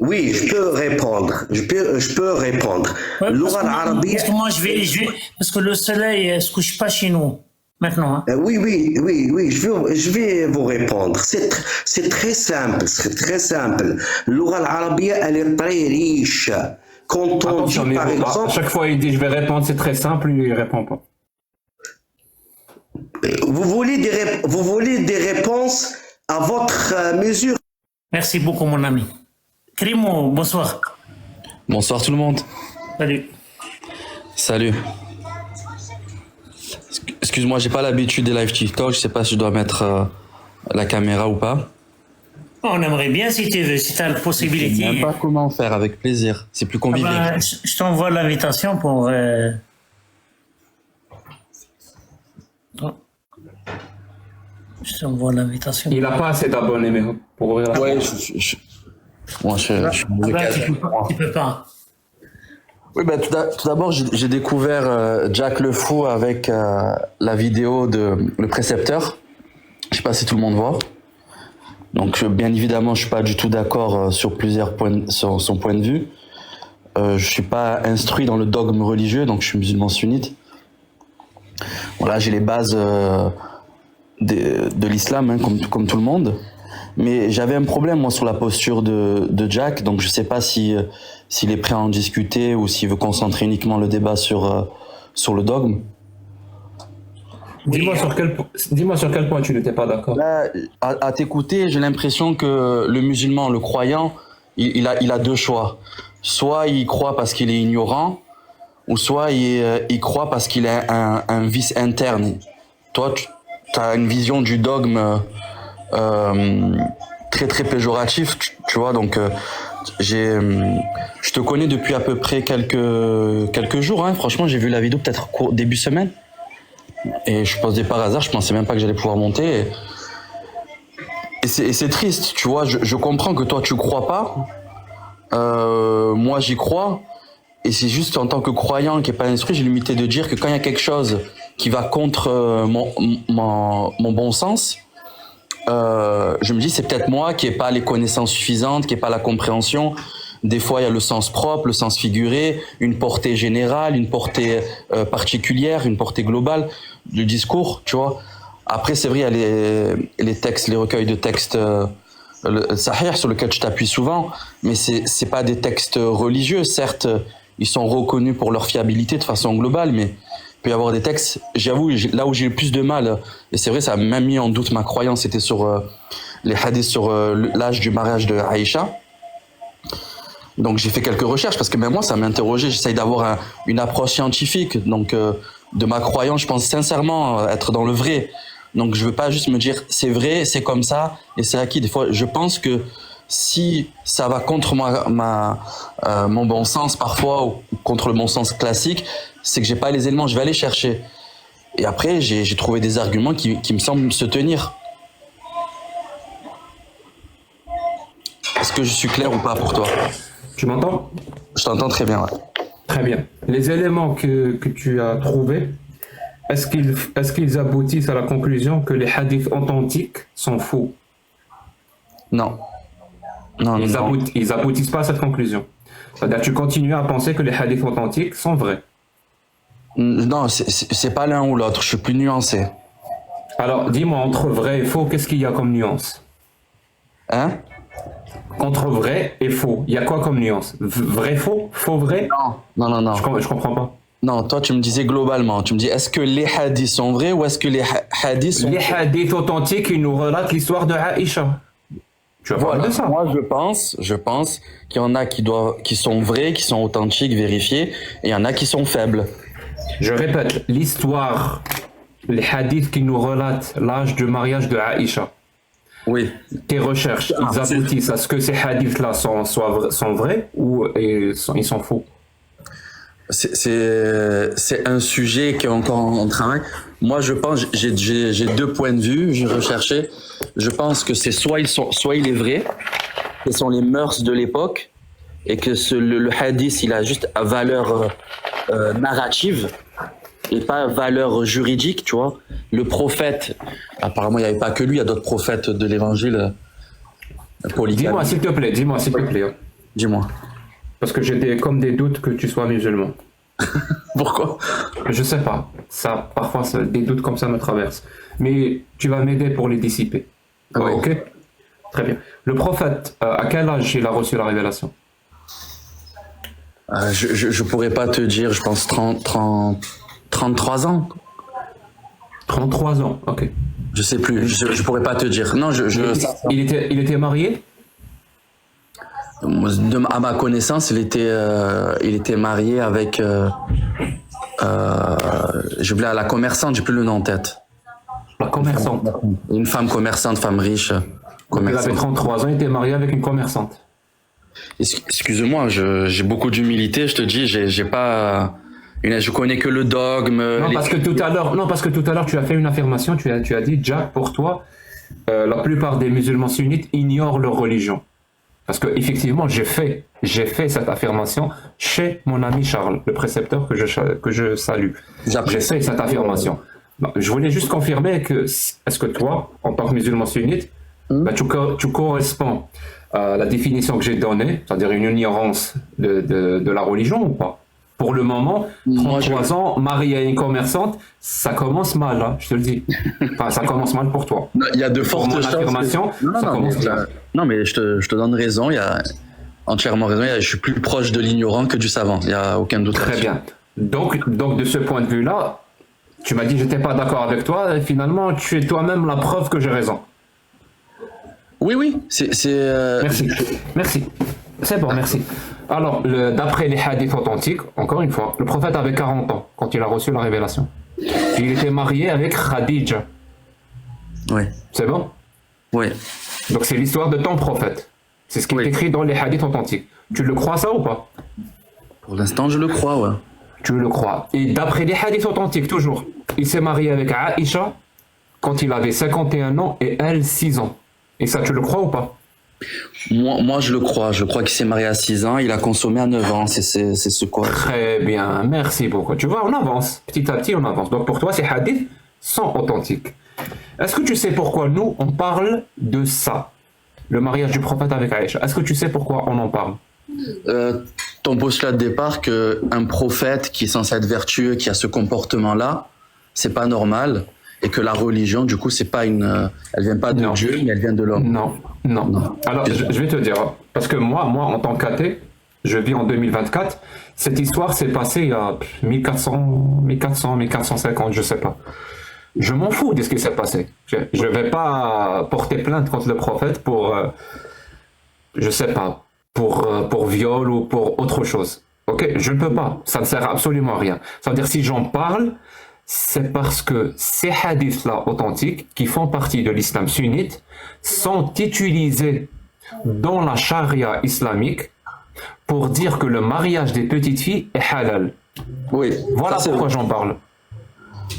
Oui, je peux répondre. Je peux répondre. Ouais, parce que moi, je vais, parce que le soleil ne se couche pas chez nous maintenant. Hein. Oui, je vais vous répondre. C'est très simple, اللغة العربية, elle est très riche. Quand on Attention, dit, par exemple, à chaque fois il dit je vais répondre, c'est très simple, lui il répond pas. Vous voulez des réponses à votre mesure. Merci beaucoup, mon ami. Crimo, bonsoir. Bonsoir tout le monde. Salut. Salut. Excuse-moi, j'ai pas l'habitude des live TikTok, je sais pas si je dois mettre la caméra ou pas. On aimerait bien si tu veux, si tu as la Je possibilité. sais même pas comment faire, avec plaisir. C'est plus convivial. Je t'envoie l'invitation pour... Je t'envoie l'invitation. Il a pas assez d'abonnés, Miro, pour ouvrir la Ouais, moi, je suis Tu peux pas. Oui, bah, tout d'abord, j'ai découvert Jack le Fou avec la vidéo de Le Précepteur. Je sais pas si tout le monde voit. Donc, bien évidemment, je suis pas du tout d'accord sur plusieurs points, sur son point de vue. Je suis pas instruit dans le dogme religieux, donc je suis musulman sunnite. Voilà, j'ai les bases de l'islam, hein, comme tout le monde. Mais j'avais un problème, moi, sur la posture de Jack, donc je sais pas s'il est prêt à en discuter ou s'il veut concentrer uniquement le débat sur le dogme. Dis-moi sur quel point tu n'étais pas d'accord. Là, à t'écouter, j'ai l'impression que le musulman, le croyant, il a deux choix. Soit il croit parce qu'il est ignorant, ou soit il croit parce qu'il a un vice interne. Toi, tu as une vision du dogme très très péjoratif, tu vois, donc je te connais depuis à peu près quelques jours, hein. Franchement, j'ai vu la vidéo peut-être début semaine, et je posais par hasard, je pensais même pas que j'allais pouvoir monter, et c'est triste, tu vois, je comprends que toi tu crois pas, moi j'y crois, et c'est juste en tant que croyant qui est pas instruit, j'ai l'humilité de dire que quand il y a quelque chose qui va contre mon bon sens, je me dis c'est peut-être moi qui n'ai pas les connaissances suffisantes, qui n'ai pas la compréhension. Des fois il y a le sens propre, le sens figuré, une portée générale, une portée particulière, une portée globale du discours, tu vois. Après c'est vrai, il y a les textes, les recueils de textes sahih sur lesquels je t'appuie souvent, mais c'est pas des textes religieux. Certes, ils sont reconnus pour leur fiabilité de façon globale, mais il peut y avoir des textes, j'avoue, là où j'ai le plus de mal, et c'est vrai, ça a même mis en doute ma croyance, c'était sur les hadiths sur l'âge du mariage de Aïcha. Donc j'ai fait quelques recherches, parce que même moi, ça m'a interrogé, j'essaye d'avoir une approche scientifique, donc de ma croyance, je pense sincèrement être dans le vrai. Donc je veux pas juste me dire, c'est vrai, c'est comme ça, et c'est acquis. Des fois, je pense que si ça va contre mon bon sens parfois, ou contre le bon sens classique, c'est que j'ai pas les éléments, je vais aller chercher. Et après, j'ai trouvé des arguments qui me semblent se tenir. Est-ce que je suis clair ou pas pour toi? Tu m'entends? Je t'entends très bien, ouais. Très bien. Les éléments que tu as trouvés, est-ce qu'ils aboutissent à la conclusion que les hadiths authentiques sont faux? Non. Non, Ils, non. ils aboutissent pas à cette conclusion. C'est-à-dire que tu continues à penser que les hadiths authentiques sont vrais. Non, c'est pas l'un ou l'autre, je suis plus nuancé. Alors, dis-moi, entre vrai et faux, qu'est-ce qu'il y a comme nuance? Hein? Entre vrai et faux, il y a quoi comme nuance? Vrai, faux? Faux, vrai? Non. Je comprends pas. Non, toi tu me disais globalement, tu me dis est-ce que les hadiths sont vrais ou est-ce que les hadiths sont... Les hadiths authentiques, ils nous relatent l'histoire de Aïcha. Tu vas parler Voilà, de ça? moi je pense qu'il y en a qui sont vrais, qui sont authentiques, vérifiés, et il y en a qui sont faibles. Je répète, l'histoire, les hadiths qui nous relatent l'âge du mariage de Aïcha. Oui. Tes recherches, ils aboutissent à ce que ces hadiths-là sont vrais ou ils sont faux? C'est un sujet qui est encore en travail. Moi, je pense, j'ai deux points de vue. J'ai recherché. Je pense que c'est soit il est vrai, ce sont les mœurs de l'époque, et que le hadith, il a juste valeur narrative et pas valeur juridique, tu vois. Le prophète, apparemment, il n'y avait pas que lui. Il y a d'autres prophètes de l'évangile. Dis-moi s'il te plaît, hein. Dis-moi. Parce que j'ai comme des doutes que tu sois musulman. Pourquoi? Je sais pas. Ça, parfois, des doutes comme ça me traversent. Mais tu vas m'aider pour les dissiper. Oui. Ok? Très bien. Le prophète, à quel âge il a reçu la révélation? Je pourrais pas te dire, je pense 33 ans. 33 ans, ok. Je sais plus, je pourrais pas te dire. Non, Il était marié? À ma connaissance, il était marié avec j'ai oublié la commerçante, j'ai plus le nom en tête. La commerçante. Une femme commerçante, femme riche. Il avait 33 ans, il était marié avec une commerçante. Excuse-moi, j'ai beaucoup d'humilité, je te dis, j'ai pas je connais que le dogme. Non, parce que tout à l'heure tu as fait une affirmation, tu as dit, Jack, pour toi, la plupart des musulmans sunnites ignorent leur religion. Parce que effectivement, j'ai fait cette affirmation chez mon ami Charles, le précepteur que je salue. J'ai fait cette affirmation. Bah, je voulais juste confirmer que est-ce que toi, en tant que musulman sunnite, bah, tu corresponds à la définition que j'ai donnée, c'est-à-dire une ignorance de la religion ou pas? Pour le moment, 33 ans, marié à une commerçante, ça commence mal, hein, je te le dis. Enfin, ça commence mal pour toi. Il y a de fortes chances. Affirmation, ça commence mal. Non, mais je te donne raison, il y a entièrement raison. Je suis plus proche de l'ignorant que du savant, il n'y a aucun doute. Très bien. Donc, de ce point de vue-là, tu m'as dit que j'étais pas d'accord avec toi, et finalement, tu es toi-même la preuve que j'ai raison. Oui, Merci. C'est bon, merci. Alors, d'après les hadiths authentiques, encore une fois, le prophète avait 40 ans quand il a reçu la révélation. Il était marié avec Khadija. Oui. C'est bon? Oui. Donc c'est l'histoire de ton prophète. C'est ce qui est écrit dans les hadiths authentiques. Tu le crois ça ou pas? Pour l'instant, je le crois, ouais. Tu le crois. Et d'après les hadiths authentiques, toujours, il s'est marié avec Aïcha quand il avait 51 ans et elle 6 ans. Et ça, tu le crois ou pas? Moi, je le crois. Je crois qu'il s'est marié à 6 ans, il a consommé à 9 ans. C'est ce quoi. Très bien, merci beaucoup. Tu vois, on avance. Petit à petit, on avance. Donc pour toi, ces hadiths sont authentiques. Est-ce que tu sais pourquoi nous, on parle de ça? Le mariage du prophète avec Aïcha. Est-ce que tu sais pourquoi on en parle? Ton postulat de départ qu'un prophète qui est censé être vertueux, qui a ce comportement-là, c'est pas normal. Et que la religion, du coup, c'est pas elle vient pas de Dieu, mais elle vient de l'homme. Non. Alors, je vais te dire, parce que moi, en tant qu'athée, je vis en 2024. Cette histoire s'est passée il y a 1450, je sais pas. Je m'en fous de ce qui s'est passé. Je vais pas porter plainte contre le prophète pour, je sais pas, pour viol ou pour autre chose. Ok, je ne peux pas. Ça ne sert absolument à rien. C'est-à-dire, si j'en parle, c'est parce que ces hadiths-là authentiques, qui font partie de l'islam sunnite, sont utilisés dans la charia islamique pour dire que le mariage des petites filles est halal. Oui. Voilà pourquoi j'en parle.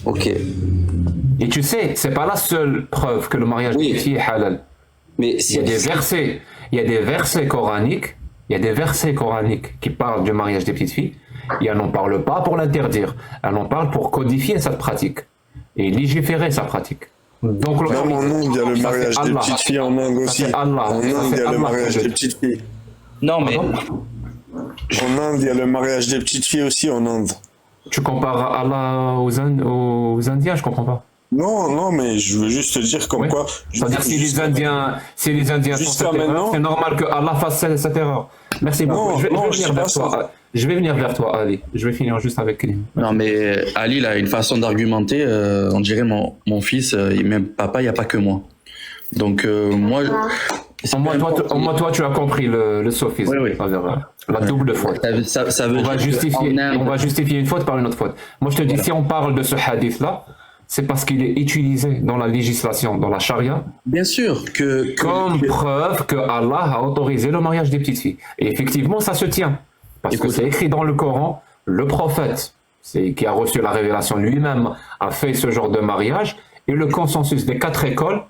Ok. Et tu sais, c'est pas la seule preuve que le mariage des petites filles est halal. Mais il y a des versets coraniques qui parlent du mariage des petites filles. Et elle n'en parle pas pour l'interdire. Elle en parle pour codifier cette pratique et légiférer sa pratique. Donc, Même en Inde, il y a le ça, mariage c'est des Allah. petites filles en Inde Ça, aussi. c'est Allah. En Ça, Inde, c'est il y a le Allah. mariage des petites filles. Non, mais Pardon? En Inde, il y a le mariage des petites filles aussi en Inde. Tu compares Allah aux Indiens, je comprends pas. Non, mais je veux juste te dire comme Oui. quoi. C'est-à-dire si les Indiens font Jusqu'à cette erreur, maintenant- c'est normal que Allah fasse cette erreur. Merci beaucoup. Non, je vais je venir dis vers pas ça. toi. Je vais venir vers toi, Ali. Je vais finir juste avec Klim. Non, mais Ali, il a une façon d'argumenter. On dirait mon fils, même papa, il n'y a pas que moi. Donc, moi. Au moins, toi, tu as compris le sophisme. Oui, oui. C'est-à-dire, la double faute. Ça veut On va, dire justifier, qu'en Inde- on va justifier une faute par une autre faute. Moi, je te dis, si on parle de ce hadith-là, c'est parce qu'il est utilisé dans la législation, dans la charia, Bien sûr que comme preuve que Allah a autorisé le mariage des petites filles. Et effectivement, ça se tient. Parce que Écoute. c'est écrit dans le Coran, le prophète, qui a reçu la révélation lui-même, a fait ce genre de mariage, et le consensus des quatre écoles,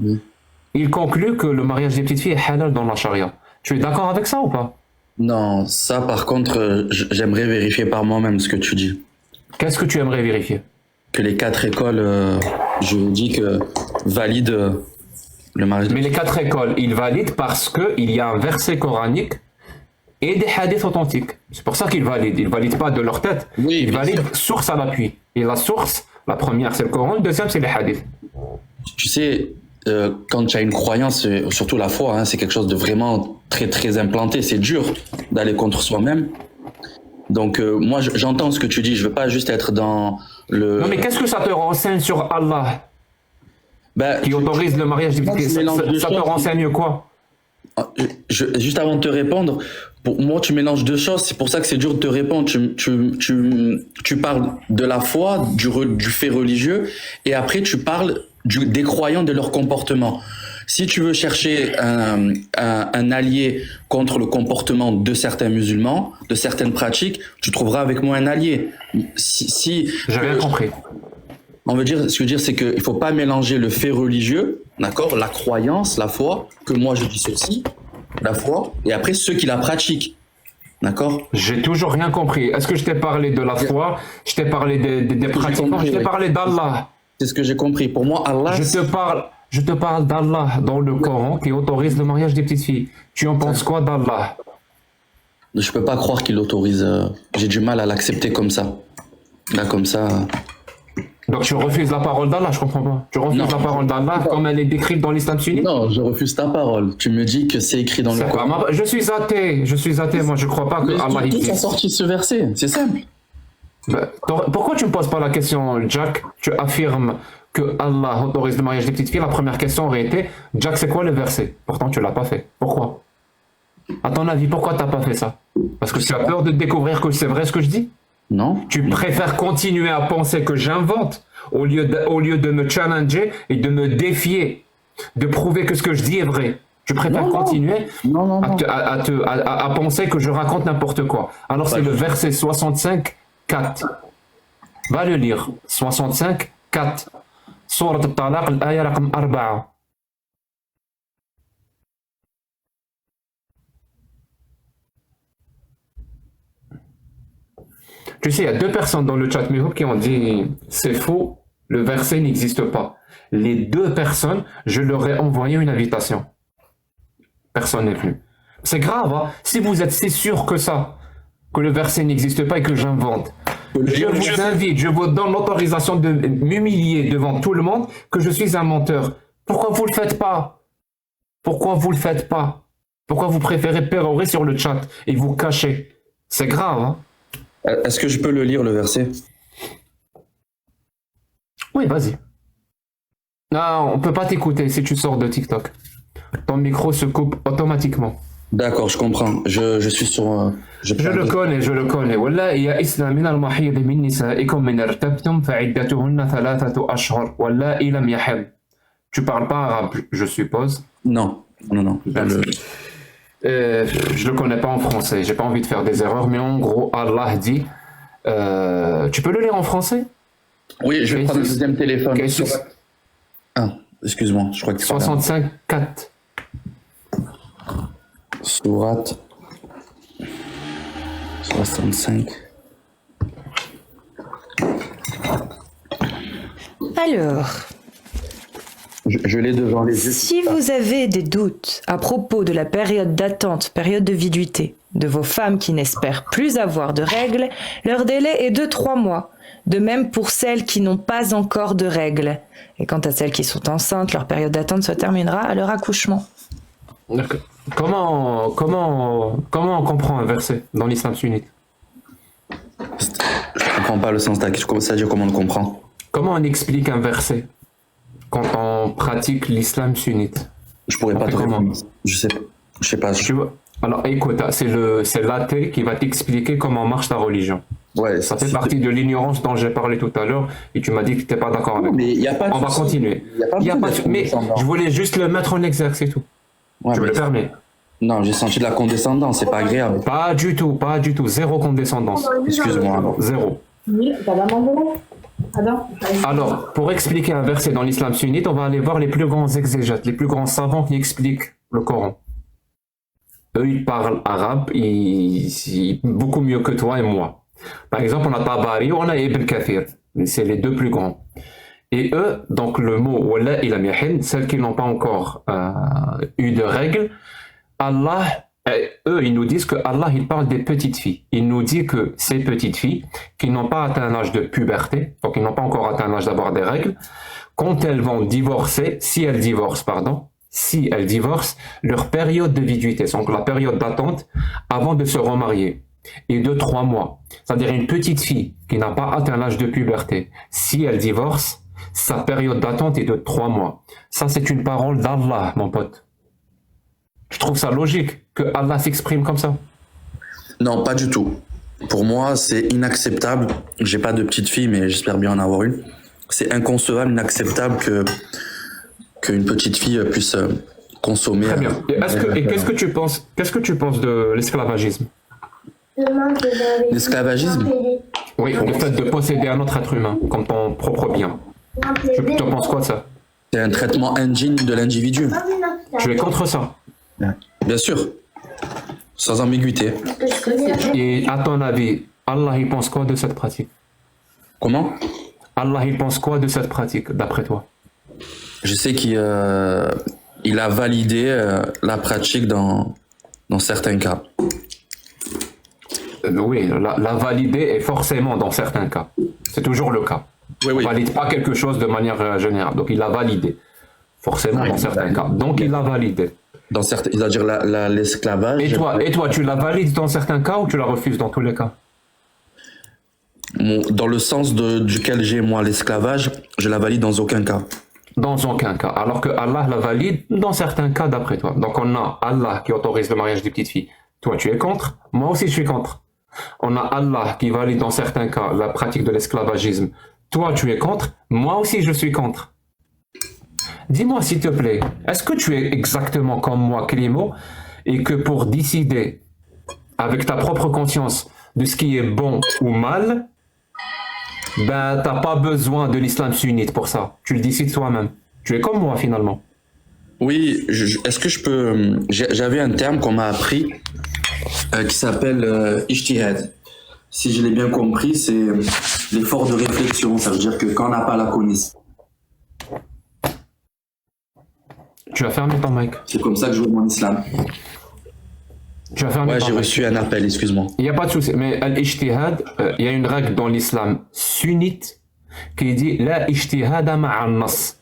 Oui. il conclut que le mariage des petites filles est halal dans la charia. Tu es d'accord avec ça ou pas? Non, ça par contre, j'aimerais vérifier par moi-même ce que tu dis. Qu'est-ce que tu aimerais vérifier? Que les 4 écoles, je dis que valident le mariage. Mais les quatre écoles, ils valident parce qu'il y a un verset coranique et des hadiths authentiques. C'est pour ça qu'ils valident. Ils ne valident pas de leur tête. Oui, Ils bien valident source à l'appui. Et la source, la première c'est le Coran, le deuxième c'est les hadiths. Tu sais, quand tu as une croyance, surtout la foi, hein, c'est quelque chose de vraiment très très implanté. C'est dur d'aller contre soi-même. Donc moi, j'entends ce que tu dis. Je veux pas juste être dans le. Non mais qu'est-ce que ça te renseigne sur Allah Ben, qui autorise le mariage des Moi, petites je filles? mélange deux Ça te choses. renseigne quoi? Juste avant de te répondre, pour moi, tu mélanges deux choses. C'est pour ça que c'est dur de te répondre. Tu parles de la foi, du fait religieux, et après tu parles des croyants, de leur comportement. Si tu veux chercher un allié contre le comportement de certains musulmans, de certaines pratiques, tu trouveras avec moi un allié. Si J'ai rien compris. on veut dire, ce que je veux dire, c'est qu'il faut pas mélanger le fait religieux, d'accord, la croyance, la foi, que moi je dis ceci, la foi, et après ceux qui la pratiquent, d'accord. J'ai toujours rien compris. Est-ce que je t'ai parlé de la foi? Je t'ai parlé des pratiquants? compris, Je t'ai oui. parlé d'Allah. C'est ce que j'ai compris. Pour moi, Allah, Je te parle d'Allah dans le Coran qui autorise le mariage des petites filles. Tu en penses quoi d'Allah? je peux pas croire qu'il l'autorise. J'ai du mal à l'accepter comme ça. Là, comme ça. Donc tu refuses la parole d'Allah, je comprends pas. Tu refuses Non. la parole d'Allah comme elle est décrite dans l'islam sunnite? Non, je refuse ta parole. Tu me dis que c'est écrit dans le C'est quoi? Coran. Je suis athée, moi je crois pas que Mais Allah tout a existe. sorti ce verset, c'est simple. Pourquoi tu me poses pas la question, Jack? Tu affirmes que Allah autorise le mariage des petites filles. La première question aurait été, Jack, c'est quoi le verset? Pourtant tu l'as pas fait. Pourquoi? À ton avis, pourquoi t'as pas fait ça? Parce que tu as peur de découvrir que c'est vrai ce que je dis? Non. Tu préfères continuer à penser que j'invente au lieu de me challenger et de me défier, de prouver que ce que je dis est vrai. Tu préfères Non, non. continuer Non. à penser que je raconte n'importe quoi. Alors c'est le verset 65, 4. Va le lire. 65, 4. Surat al-Talaq, al-aya raqam 4. Tu sais, il y a deux personnes dans le chat Mihoub qui ont dit c'est faux, le verset n'existe pas. Les deux personnes, je leur ai envoyé une invitation. Personne n'est venu. C'est grave, hein? Si vous êtes si sûr que ça, que le verset n'existe pas et que j'invente, je vous invite, je vous donne l'autorisation de m'humilier devant tout le monde que je suis un menteur. Pourquoi vous le faites pas? Pourquoi vous le faites pas? Pourquoi vous préférez pérorer sur le chat et vous cacher? C'est grave, hein? Est-ce que je peux le lire, le verset? Oui, vas-y. Non, on peut pas t'écouter si tu sors de TikTok. Ton micro se coupe automatiquement. D'accord, je comprends. Je suis sur... Je le connais. والله يئسنا من المحيض من نسائكم من ارتبتم فعدتهن 3 أشهر واللائي لم يحض. Tu parles pas arabe, je suppose. Non. Je le connais pas en français. J'ai pas envie de faire des erreurs, mais en gros, Allah dit. Tu peux le lire en français? Oui, je vais prendre le deuxième téléphone. Okay, Ah, excuse-moi, je crois que c'est 65, 4. Sourate 65. Alors, Je l'ai devant les yeux. Si vous avez des doutes à propos de la période d'attente, période de viduité, de vos femmes qui n'espèrent plus avoir de règles, leur délai est de 3 mois. De même pour celles qui n'ont pas encore de règles. Et quant à celles qui sont enceintes, leur période d'attente se terminera à leur accouchement. Comment on comprend un verset dans l'islam sunnite? Je comprends pas le sens de la question. C'est-à-dire comment on le comprend? Comment on explique un verset quand on pratique l'islam sunnite? Je pourrais pas te répondre. Je sais pas. Tu vois? Alors écoute, c'est l'athée qui va t'expliquer comment marche ta religion. Ouais, Ça fait partie de l'ignorance dont j'ai parlé tout à l'heure et tu m'as dit que tu n'es pas d'accord avec moi. Mais y a pas de On va souci. continuer. Y a pas de Mais condescendance. je voulais juste le mettre en exergue, c'est tout. Ouais, Tu me mais- le permets? Non, j'ai senti de la condescendance, c'est pas agréable. Pas du tout. Zéro condescendance. Excuse-moi. alors. Zéro. Alors, pour expliquer un verset dans l'islam sunnite, on va aller voir les plus grands exégètes, les plus grands savants qui expliquent le Coran. Eux, ils parlent arabe, beaucoup mieux que toi et moi. Par exemple, on a Tabari, on a Ibn Kathir. C'est les deux plus grands. Et eux, donc le mot « wala ila mihin », celles qui n'ont pas encore eu de règles, Allah, eux, ils nous disent que Allah, il parle des petites filles. Il nous dit que ces petites filles, qui n'ont pas atteint l'âge de puberté, donc qui n'ont pas encore atteint l'âge d'avoir des règles, quand elles vont divorcer, si elles divorcent, leur période de viduité, donc la période d'attente, avant de se remarier, est de 3 mois. C'est-à-dire une petite fille qui n'a pas atteint l'âge de puberté, si elle divorce, sa période d'attente est de 3 mois. Ça, c'est une parole d'Allah, mon pote. Je trouve ça logique que Allah s'exprime comme ça. Non, pas du tout. Pour moi, c'est inacceptable. J'ai pas de petite fille, mais j'espère bien en avoir une. C'est inconcevable, inacceptable qu'une petite fille puisse consommer. Très bien. Et qu'est-ce que tu penses de l'esclavagisme? L'esclavagisme? Oui, le fait de posséder un autre être humain comme ton propre bien. Tu en penses quoi de ça? C'est un traitement indigne de l'individu. Tu es contre ça? Bien sûr. Sans ambiguïté. Et à ton avis, Allah il pense quoi de cette pratique? Comment? Allah il pense quoi de cette pratique, d'après toi? Je sais qu'il il a validé la pratique dans certains cas. Oui, la valider est forcément dans certains cas. C'est toujours le cas. Oui, On ne valide pas quelque chose de manière générale. Donc il l'a validé. Forcément dans certains cas. Donc il l'a validé. Dans certains, c'est-à-dire l'esclavage. Et toi, tu la valides dans certains cas ou tu la refuses dans tous les cas? Dans le sens duquel j'ai moi l'esclavage, je la valide dans aucun cas. Dans aucun cas. Alors que Allah la valide dans certains cas d'après toi. Donc on a Allah qui autorise le mariage des petites filles. Toi, tu es contre. Moi aussi, je suis contre. On a Allah qui valide dans certains cas la pratique de l'esclavagisme. Toi, tu es contre. Moi aussi, je suis contre. Dis-moi, s'il te plaît, est-ce que tu es exactement comme moi, Clément, et que pour décider avec ta propre conscience de ce qui est bon ou mal, ben, t'as pas besoin de l'islam sunnite pour ça. Tu le décides toi-même. Tu es comme moi, finalement. Oui, est-ce que je peux... J'avais un terme qu'on m'a appris qui s'appelle ijtihad. Si je l'ai bien compris, c'est l'effort de réflexion. Ça veut dire que quand on n'a pas la connaissance, Tu as fermé ton mic. c'est comme ça que je vois mon islam. Tu as fermé Ouais, ton j'ai mic. reçu un appel, excuse-moi. Il n'y a pas de souci. Mais l'ijtihad, il y a une règle dans l'islam sunnite qui dit la ijtihada ma'an nas.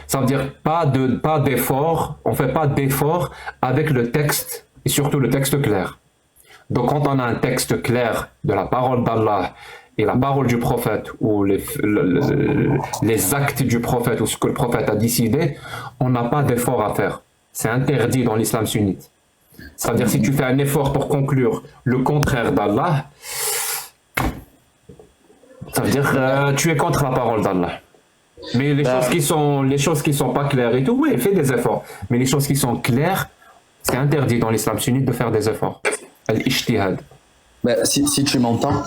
Ça veut dire pas d'effort, on fait pas d'effort avec le texte et surtout le texte clair. Donc quand on a un texte clair de la parole d'Allah et la parole du prophète ou les actes du prophète ou ce que le prophète a décidé, on n'a pas d'effort à faire. C'est interdit dans l'islam sunnite. C'est-à-dire si tu fais un effort pour conclure le contraire d'Allah, ça veut dire tu es contre la parole d'Allah. Mais les choses qui sont pas claires et tout, oui, fais des efforts. Mais les choses qui sont claires, c'est interdit dans l'islam sunnite de faire des efforts. Al-ijtihad. Ben, si tu m'entends,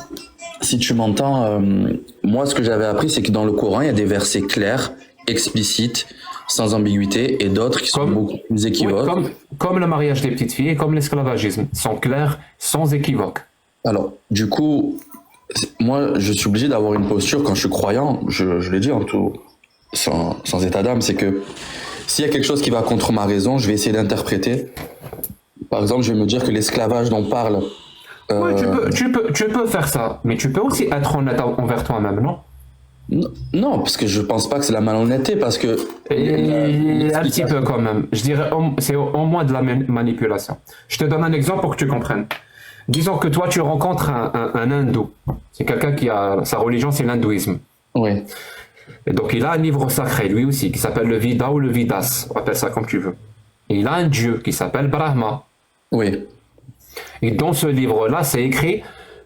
moi ce que j'avais appris, c'est que dans le Coran, il y a des versets clairs, explicites, sans ambiguïté, et d'autres qui sont beaucoup plus équivoques. Oui, comme le mariage des petites filles et comme l'esclavagisme, sont clairs, sans équivoque. Alors, du coup, moi, je suis obligé d'avoir une posture quand je suis croyant, je l'ai dit en tout sans état d'âme, c'est que s'il y a quelque chose qui va contre ma raison, je vais essayer d'interpréter. Par exemple, je vais me dire que l'esclavage dont parle... Ouais, tu peux faire ça, mais tu peux aussi être honnête envers toi-même, non? Non, parce que je pense pas que c'est la malhonnêteté, parce que... Un petit peu quand même. Je dirais, c'est au moins de la manipulation. Je te donne un exemple pour que tu comprennes. Disons que toi, tu rencontres un hindou. C'est quelqu'un qui a... Sa religion, c'est l'hindouisme. Oui. Et donc, il a un livre sacré, lui aussi, qui s'appelle le Veda ou le Vidas. On appelle ça comme tu veux. Et il a un dieu qui s'appelle Brahma. Oui. Et dans ce livre-là, c'est écrit,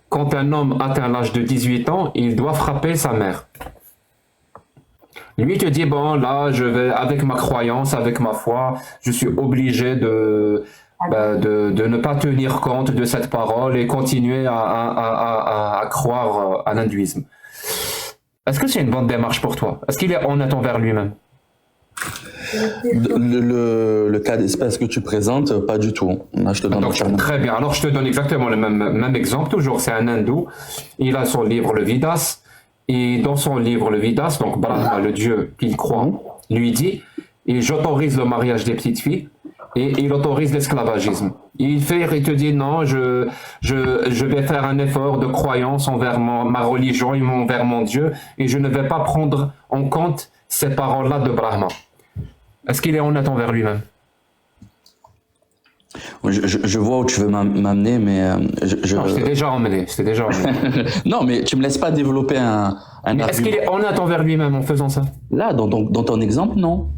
quand un homme atteint l'âge de 18 ans, il doit frapper sa mère. Lui te dit, bon, là, je vais, avec ma croyance, avec ma foi, je suis obligé de ne pas tenir compte de cette parole et continuer à croire à l'hindouisme. Est-ce que c'est une bonne démarche pour toi? Est-ce qu'il est honnête envers lui-même? Le cas d'espèce que tu présentes, pas du tout. Là, je te donne très bien. Alors, je te donne exactement le même exemple. Toujours, c'est un hindou. Il a son livre, le Vidas. Et dans son livre, le Vidas, donc Brahma, le dieu qu'il croit, lui dit, et j'autorise le mariage des petites filles et il autorise l'esclavagisme. Il te dit, non, je vais faire un effort de croyance envers ma religion et envers mon Dieu et je ne vais pas prendre en compte ces paroles-là de Brahma. Est-ce qu'il est honnête envers lui-même? Je vois où tu veux m'amener, mais Non, je t'ai déjà emmené. Non, mais tu me laisses pas développer un argument. Est-ce qu'il est honnête envers lui-même en faisant ça? Là, dans ton exemple, non.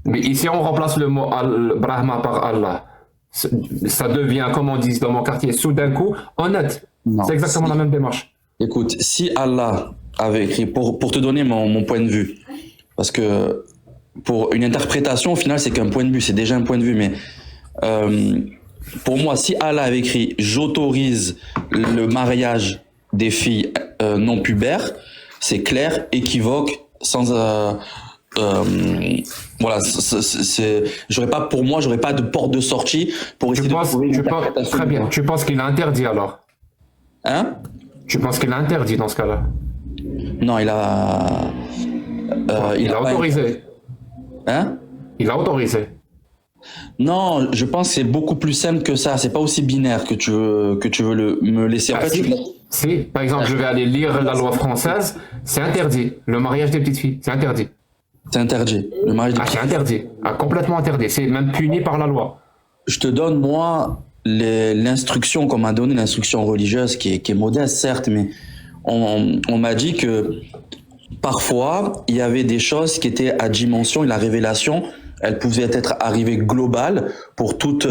Mais ici, on remplace le mot Brahma par Allah. Ça devient, comme on dit dans mon quartier, soudain coup, honnête. Non, c'est exactement la même démarche. Écoute, si Allah avait écrit, pour te donner mon point de vue, parce que pour une interprétation, au final, c'est qu'un point de vue, c'est déjà un point de vue, mais pour moi, si Allah avait écrit « j'autorise le mariage des filles non pubères », c'est clair, équivoque, sans... voilà, j'aurais pas de porte de sortie pour essayer de trouver une interprétation. Très bien, tu penses qu'il a interdit alors? Hein? Tu penses qu'il a interdit dans ce cas-là? Non, il a autorisé. Hein? Il a autorisé. Non, je pense que c'est beaucoup plus simple que ça. C'est pas aussi binaire que tu veux me laisser. En fait, si, par exemple, je vais aller lire la loi française, c'est interdit. Le mariage des petites filles, c'est interdit. C'est interdit. Le mariage des petites filles. C'est interdit. Complètement interdit. C'est même puni par la loi. Je te donne, moi, l'instruction qu'on m'a donnée, l'instruction religieuse, qui est modeste, certes, mais on m'a dit que parfois, il y avait des choses qui étaient à dimension et la révélation, elle pouvait être arrivée globale pour toute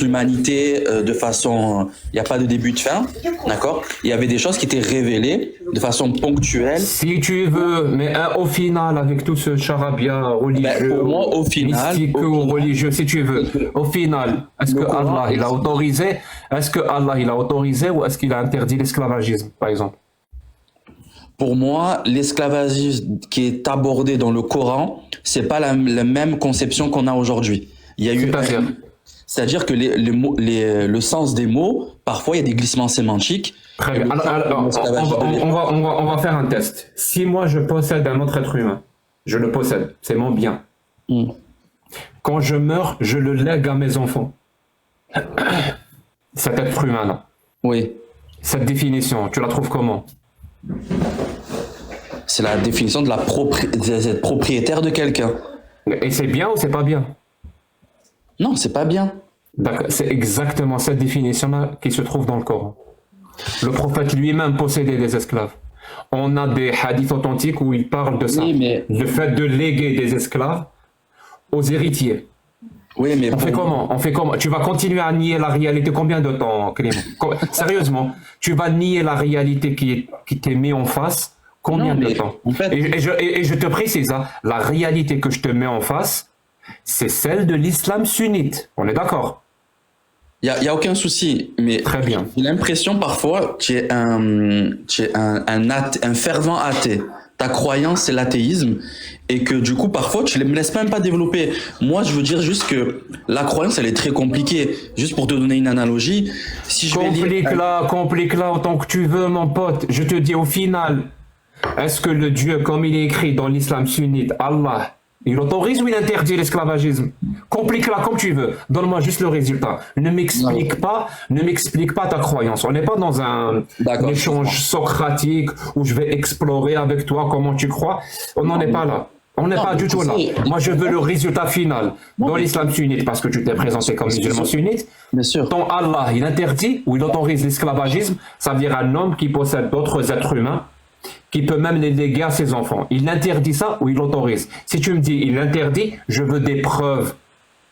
l'humanité de façon... Il n'y a pas de début de fin, d'accord? Il y avait des choses qui étaient révélées de façon ponctuelle. Si tu veux, mais au final, avec tout ce charabia religieux, pour moi, au final, mystique ou religieux, si tu veux, au final, est-ce que Allah il a autorisé? Est-ce que Allah il a autorisé ou est-ce qu'il a interdit l'esclavagisme, par exemple? Pour moi, l'esclavagisme qui est abordé dans le Coran, c'est pas la même conception qu'on a aujourd'hui. Il y a eu, c'est-à-dire que le sens des mots, parfois il y a des glissements sémantiques. Très bien. Alors, on va faire un test. Si moi je possède un autre être humain, je le possède, c'est mon bien. Quand je meurs, je le lègue à mes enfants. Cet être humain-là. Oui. Cette définition, tu la trouves comment? C'est la définition de d'être propriétaire de quelqu'un. Et c'est bien ou c'est pas bien? Non, c'est pas bien. D'accord, c'est exactement cette définition-là qui se trouve dans le Coran. Le prophète lui-même possédait des esclaves. On a des hadiths authentiques où il parle de ça. Oui, mais... Le fait de léguer des esclaves aux héritiers. Oui, mais on fait comment? Tu vas continuer à nier la réalité combien de temps, Clément? Sérieusement, tu vas nier la réalité qui t'est mise en face combien de temps? En fait... et je te précise, hein, la réalité que je te mets en face, c'est celle de l'islam sunnite. On est d'accord? Il y a aucun souci, mais très bien. J'ai l'impression parfois tu es un fervent athée. Ta croyance c'est l'athéisme et que du coup parfois tu ne me laisses même pas développer. Moi je veux dire juste que la croyance elle est très compliquée. Juste pour te donner une analogie, si je complique-la autant que tu veux mon pote. Je te dis au final, Est-ce que le Dieu, comme il est écrit dans l'islam sunnite, Allah, il autorise ou il interdit l'esclavagisme? Complique-la comme tu veux. Donne-moi juste le résultat. Ne m'explique pas ta croyance. On n'est pas dans un échange socratique où je vais explorer avec toi comment tu crois. On n'en est pas là. On n'est pas du tout là. Moi, je veux le résultat final dans l'islam sunnite parce que tu t'es présenté comme musulman sunnite. Bien sûr. Ton Allah, il interdit ou il autorise l'esclavagisme. Ça veut dire un homme qui possède d'autres êtres humains, qui peut même les léguer à ses enfants. Il interdit ça ou il l'autorise? Si tu me dis il interdit, je veux des preuves.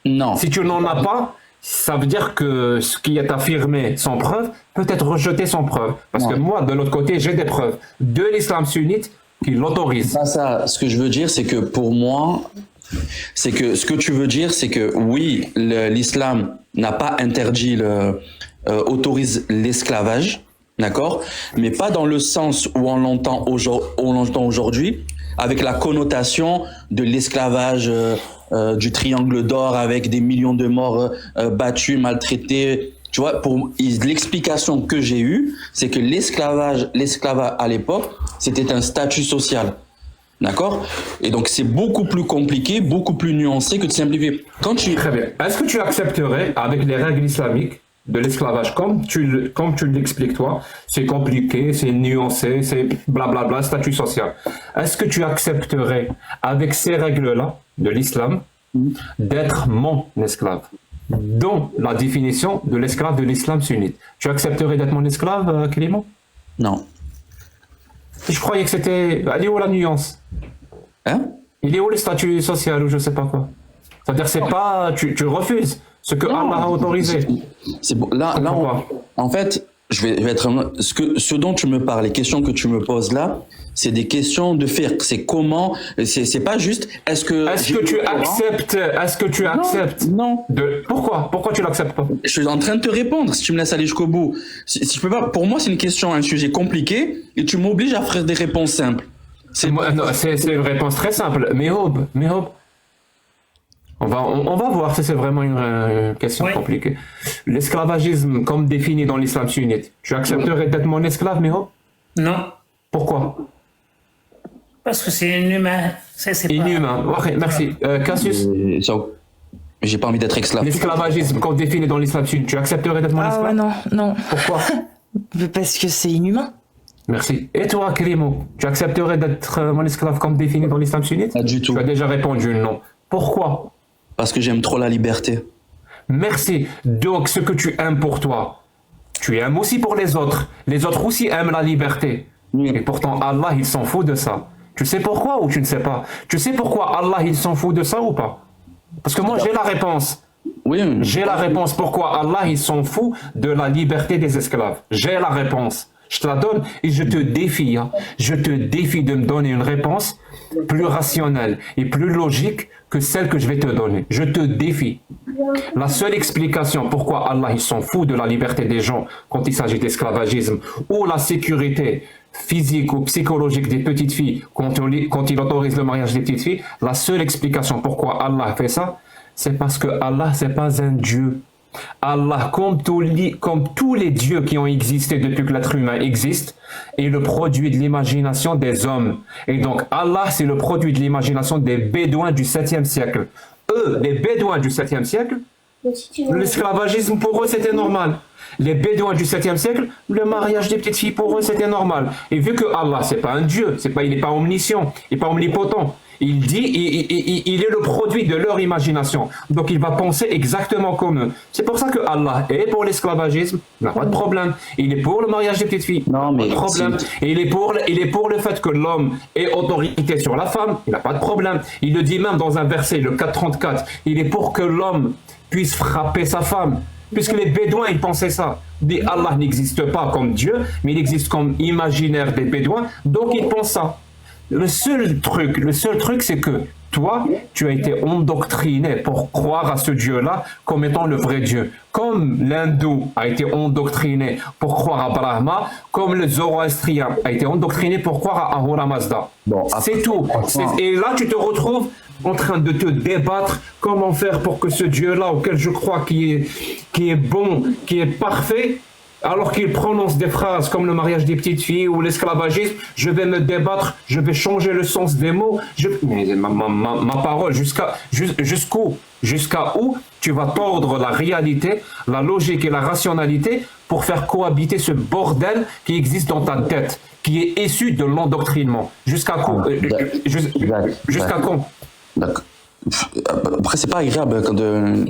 Non. Si tu n'en as pas, ça veut dire que ce qui est affirmé sans preuve peut être rejeté sans preuve. Parce que moi, de l'autre côté, j'ai des preuves de l'islam sunnite qui l'autorise. Ça, ce que je veux dire, c'est que pour moi, c'est que ce que tu veux dire, c'est que oui, l'islam n'a pas interdit, autorise l'esclavage, d'accord, mais pas dans le sens où on l'entend aujourd'hui, avec la connotation de l'esclavage du triangle d'or avec des millions de morts battus, maltraités. Tu vois, l'explication que j'ai eue, c'est que l'esclavage à l'époque, c'était un statut social. D'accord? Et donc, c'est beaucoup plus compliqué, beaucoup plus nuancé que de simplifier. Très bien. Est-ce que tu accepterais, avec les règles islamiques, de l'esclavage, comme tu l'expliques toi, c'est compliqué, c'est nuancé, c'est blablabla, statut social. Est-ce que tu accepterais, avec ces règles-là, de l'islam, d'être mon esclave? Dont la définition de l'esclave de l'islam sunnite. Tu accepterais d'être mon esclave, Clément? Non. Je croyais que c'était... Elle est où la nuance? Hein? Il est où le statut social ou je sais pas quoi? C'est-à-dire c'est pas... Tu refuses ce que Allah a autorisé. C'est bon. Là en fait, je vais être... Ce dont tu me parles, les questions que tu me poses là, c'est des questions de fiqh. C'est comment... C'est pas juste... Est-ce que tu acceptes Non. Pourquoi tu l'acceptes pas? Je suis en train de te répondre, si tu me laisses aller jusqu'au bout. Si je peux pas... Pour moi, c'est une question, un sujet compliqué, et tu m'obliges à faire des réponses simples. C'est une réponse très simple. Mais Aube. On va voir si c'est vraiment une question compliquée. L'esclavagisme, comme défini dans l'islam sunnite, tu accepterais d'être mon esclave, Méhob? Non. Pourquoi? Parce que c'est inhumain. Inhumain. Ok, merci. Cassius? J'ai pas envie d'être esclave. L'esclavagisme, comme défini dans l'islam sunnite, tu accepterais d'être mon esclave? Ah ouais, non. Pourquoi? Parce que c'est inhumain. Merci. Et toi, Krimo, tu accepterais d'être mon esclave comme défini dans l'islam sunnite? Pas du tout. Tu as déjà répondu non. Pourquoi? Parce que j'aime trop la liberté. Merci. Donc, ce que tu aimes pour toi, tu aimes aussi pour les autres. Les autres aussi aiment la liberté. Oui. Et pourtant, Allah, il s'en fout de ça. Tu sais pourquoi ou tu ne sais pas? Tu sais pourquoi Allah, il s'en fout de ça ou pas? Parce que moi, j'ai la réponse. Oui. J'ai la réponse pourquoi Allah, il s'en fout de la liberté des esclaves. J'ai la réponse. Je te la donne et je te défie. Je te défie de me donner une réponse plus rationnelle et plus logique que celle que je vais te donner. Je te défie. La seule explication pourquoi Allah il s'en fout de la liberté des gens quand il s'agit d'esclavagisme ou la sécurité physique ou psychologique des petites filles quand il autorise le mariage des petites filles, la seule explication pourquoi Allah fait ça, c'est parce que Allah c'est pas un Dieu. Allah, comme tous les dieux qui ont existé depuis que l'être humain existe, est le produit de l'imagination des hommes. Et donc Allah, c'est le produit de l'imagination des Bédouins du 7e siècle. Eux, les Bédouins du 7e siècle, l'esclavagisme pour eux c'était normal. Les Bédouins du 7e siècle, le mariage des petites filles pour eux c'était normal. Et vu que Allah, c'est pas un Dieu, il n'est pas omniscient, il n'est pas omnipotent. Il dit, il est le produit de leur imagination. Donc il va penser exactement comme eux. C'est pour ça que Allah est pour l'esclavagisme, il n'a pas de problème. Il est pour le mariage des petites filles, non, mais pas de problème. Et il est pour le fait que l'homme ait autorité sur la femme, il n'a pas de problème. Il le dit même dans un verset, le 4:34, il est pour que l'homme puisse frapper sa femme. Puisque les Bédouins, ils pensaient ça. Allah n'existe pas comme Dieu, mais il existe comme imaginaire des Bédouins, donc ils pensent ça. Le seul truc, c'est que toi, tu as été endoctriné pour croire à ce Dieu-là comme étant le vrai Dieu. Comme l'hindou a été endoctriné pour croire à Brahma, comme le zoroastrien a été endoctriné pour croire à Ahura Mazda. Bon, c'est tout. Et là, tu te retrouves en train de te débattre comment faire pour que ce Dieu-là auquel je crois qui est bon, qui est parfait, alors qu'il prononce des phrases comme le mariage des petites filles ou l'esclavagisme, je vais me débattre, je vais changer le sens des mots. Mais ma parole, jusqu'à où tu vas tordre la réalité, la logique et la rationalité pour faire cohabiter ce bordel qui existe dans ta tête, qui est issu de l'endoctrinement. Jusqu'à quand? Jusqu'à quand? D'accord. Après, c'est pas agréable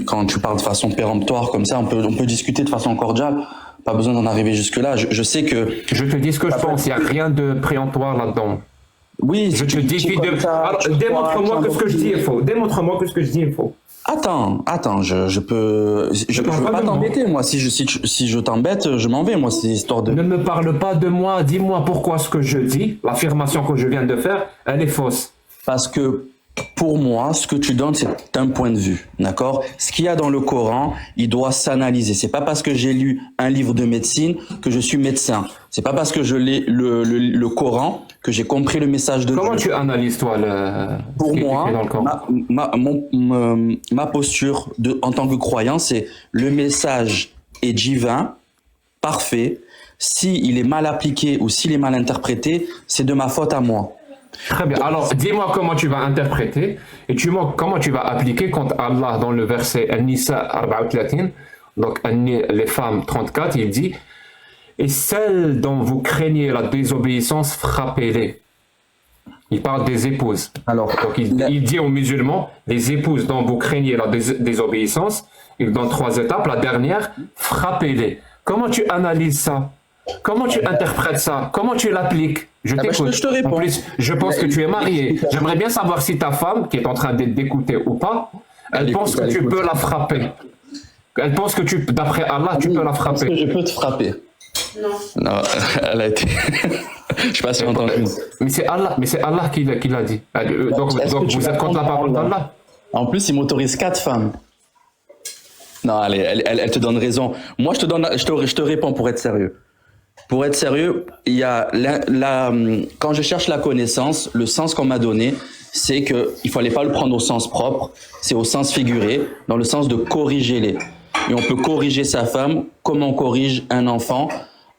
quand tu parles de façon péremptoire comme ça. On peut discuter de façon cordiale. Pas besoin d'en arriver jusque-là. Je sais que. Je te dis ce que je pense. Il n'y a rien de préemptoire là-dedans. Oui, je te dis. Alors, démontre-moi que ce que je dis est faux. Démontre-moi que ce que je dis est faux. Attends, je peux pas t'embêter, moi. Si je t'embête, je m'en vais, moi. C'est histoire de. Ne me parle pas de moi. Dis-moi pourquoi ce que je dis, l'affirmation que je viens de faire, elle est fausse. Parce que. Pour moi, ce que tu donnes, c'est un point de vue, d'accord? Ce qu'il y a dans le Coran, il doit s'analyser. C'est pas parce que j'ai lu un livre de médecine que je suis médecin. C'est pas parce que je lis le Coran que j'ai compris le message de Dieu. Comment tu analyses, toi, Pour moi, ma posture en tant que croyant, c'est le message est divin, parfait. S'il est mal appliqué ou s'il est mal interprété, c'est de ma faute à moi. Très bien. Alors, dis-moi comment tu vas interpréter et comment tu vas appliquer quand Allah, dans le verset An-Nisa 34, donc les femmes 34, il dit « Et celles dont vous craignez la désobéissance, frappez-les ». Il parle des épouses. Alors, donc il dit aux musulmans « Les épouses dont vous craignez la désobéissance », dans 3 étapes, la dernière, frappez-les. Comment tu analyses ça? Comment tu interprètes ça? Comment tu l'appliques? Je t'écoute. Je te réponds. En plus, je pense que tu es marié. J'aimerais bien savoir si ta femme, qui est en train d'écouter ou pas, elle pense que tu peux la frapper. Elle pense que d'après Allah, tu peux la frapper. Est-ce que je peux te frapper? Non, elle a été. Je sais pas si j'ai entendu. Mais c'est Allah qui l'a dit. Donc vous êtes contre la parole d'Allah? En plus, il m'autorise 4 femmes. Non, elle te donne raison. Moi, je te réponds pour être sérieux. Pour être sérieux, il y a quand je cherche la connaissance, le sens qu'on m'a donné, c'est que il fallait pas le prendre au sens propre, c'est au sens figuré, dans le sens de corriger les. Et on peut corriger sa femme comme on corrige un enfant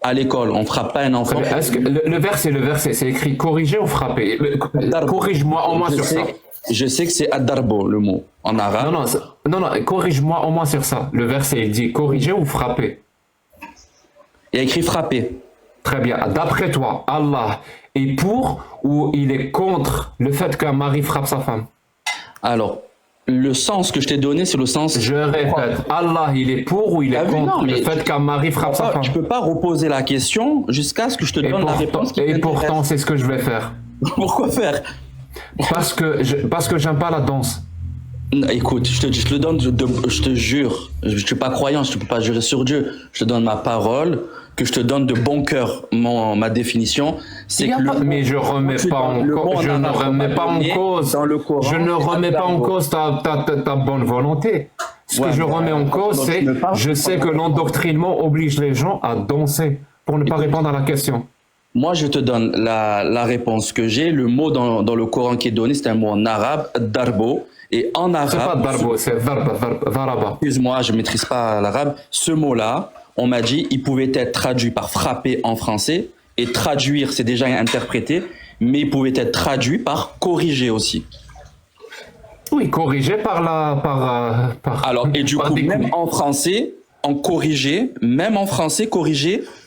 à l'école. On frappe pas un enfant. Est-ce que le verset, c'est écrit corriger ou frapper? Corrige-moi au moins sur ça. Je sais que c'est ad-darbo le mot en arabe. Non, corrige-moi au moins sur ça. Le verset, il dit corriger ou frapper? Il y a écrit frapper. Très bien. D'après toi, Allah est pour ou il est contre le fait qu'un mari frappe sa femme? Alors, le sens que je t'ai donné, c'est le sens... Je répète, Allah, il est pour ou il est contre le fait qu'un mari frappe sa femme? Tu peux pas reposer la question jusqu'à ce que je te donne la réponse. Et pourtant, c'est ce que je vais faire. Pourquoi faire? Parce que j'aime pas la danse. Écoute, je te donne, je te jure, je suis pas croyant, je ne peux pas jurer sur Dieu. Je te donne ma parole, que je te donne de bon cœur ma définition. C'est que mais je remets pas en cause. Je ne remets pas en cause. Je ne remets pas en cause ta bonne volonté. Ce que je remets en cause, c'est je sais que l'endoctrinement oblige les gens à danser pour ne pas répondre à la question. Moi, je te donne la réponse que j'ai. Le mot dans le Coran qui est donné, c'est un mot en arabe, darbo. Et en arabe... C'est pas darbo, c'est varaba. Excuse-moi, je maîtrise pas l'arabe. Ce mot-là, on m'a dit, il pouvait être traduit par frapper en français. Et traduire, c'est déjà interprété. Mais il pouvait être traduit par corriger aussi. Oui, corriger Alors, et du coup, même en français, corriger,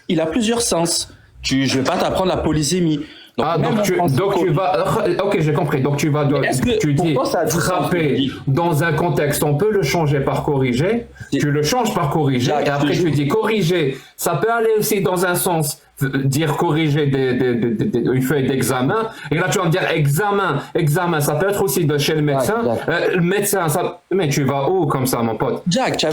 il a plusieurs sens. Je vais pas t'apprendre la polysémie. Donc, tu vas... Ok, j'ai compris. Donc tu dis frapper dans un contexte, on peut le changer par corriger. Tu le changes par corriger. Et après tu dis corriger. Ça peut aller aussi dans un sens, dire corriger une feuille d'examen. Et là tu vas me dire examen. Ça peut être aussi de chez le médecin. Le médecin, ça... Mais tu vas où comme ça, mon pote? Jack, tu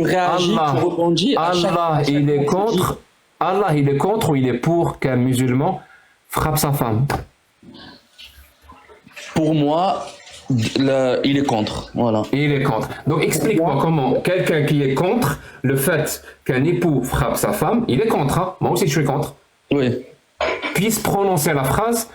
réagis, tu rebondis. Allah, il est contre. Allah, il est contre ou il est pour qu'un musulman frappe sa femme? Pour moi, il est contre. Voilà. Il est contre. Donc explique-moi comment quelqu'un qui est contre le fait qu'un époux frappe sa femme, il est contre. Hein? Moi aussi je suis contre. Oui. Puisse prononcer la phrase: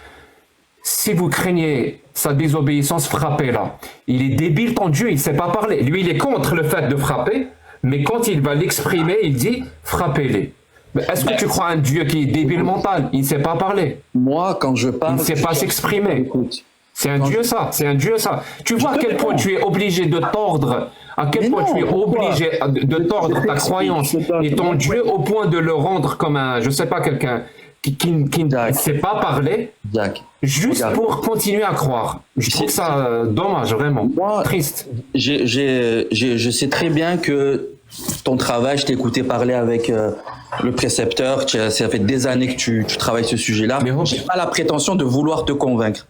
si vous craignez sa désobéissance, frappez-la. Il est débile ton Dieu, il ne sait pas parler. Lui, il est contre le fait de frapper. Mais quand il va l'exprimer, il dit frappez-les. Mais est-ce que tu crois un Dieu qui est débile mental? Il ne sait pas parler. Moi, quand je parle... Il ne sait pas s'exprimer. Écoute. C'est un Dieu ça, c'est un Dieu ça. Tu vois à quel point tu es obligé de tordre, à quel point tu es obligé de tordre ta croyance et ton Dieu au point de le rendre comme un, je sais pas, quelqu'un qui ne sait pas parler, juste pour continuer à croire. Je trouve ça dommage, vraiment. Moi, triste. Je sais très bien que ton travail, je t'ai écouté parler avec le précepteur, ça fait des années que tu travailles ce sujet-là. Mais j'ai pas la prétention de vouloir te convaincre.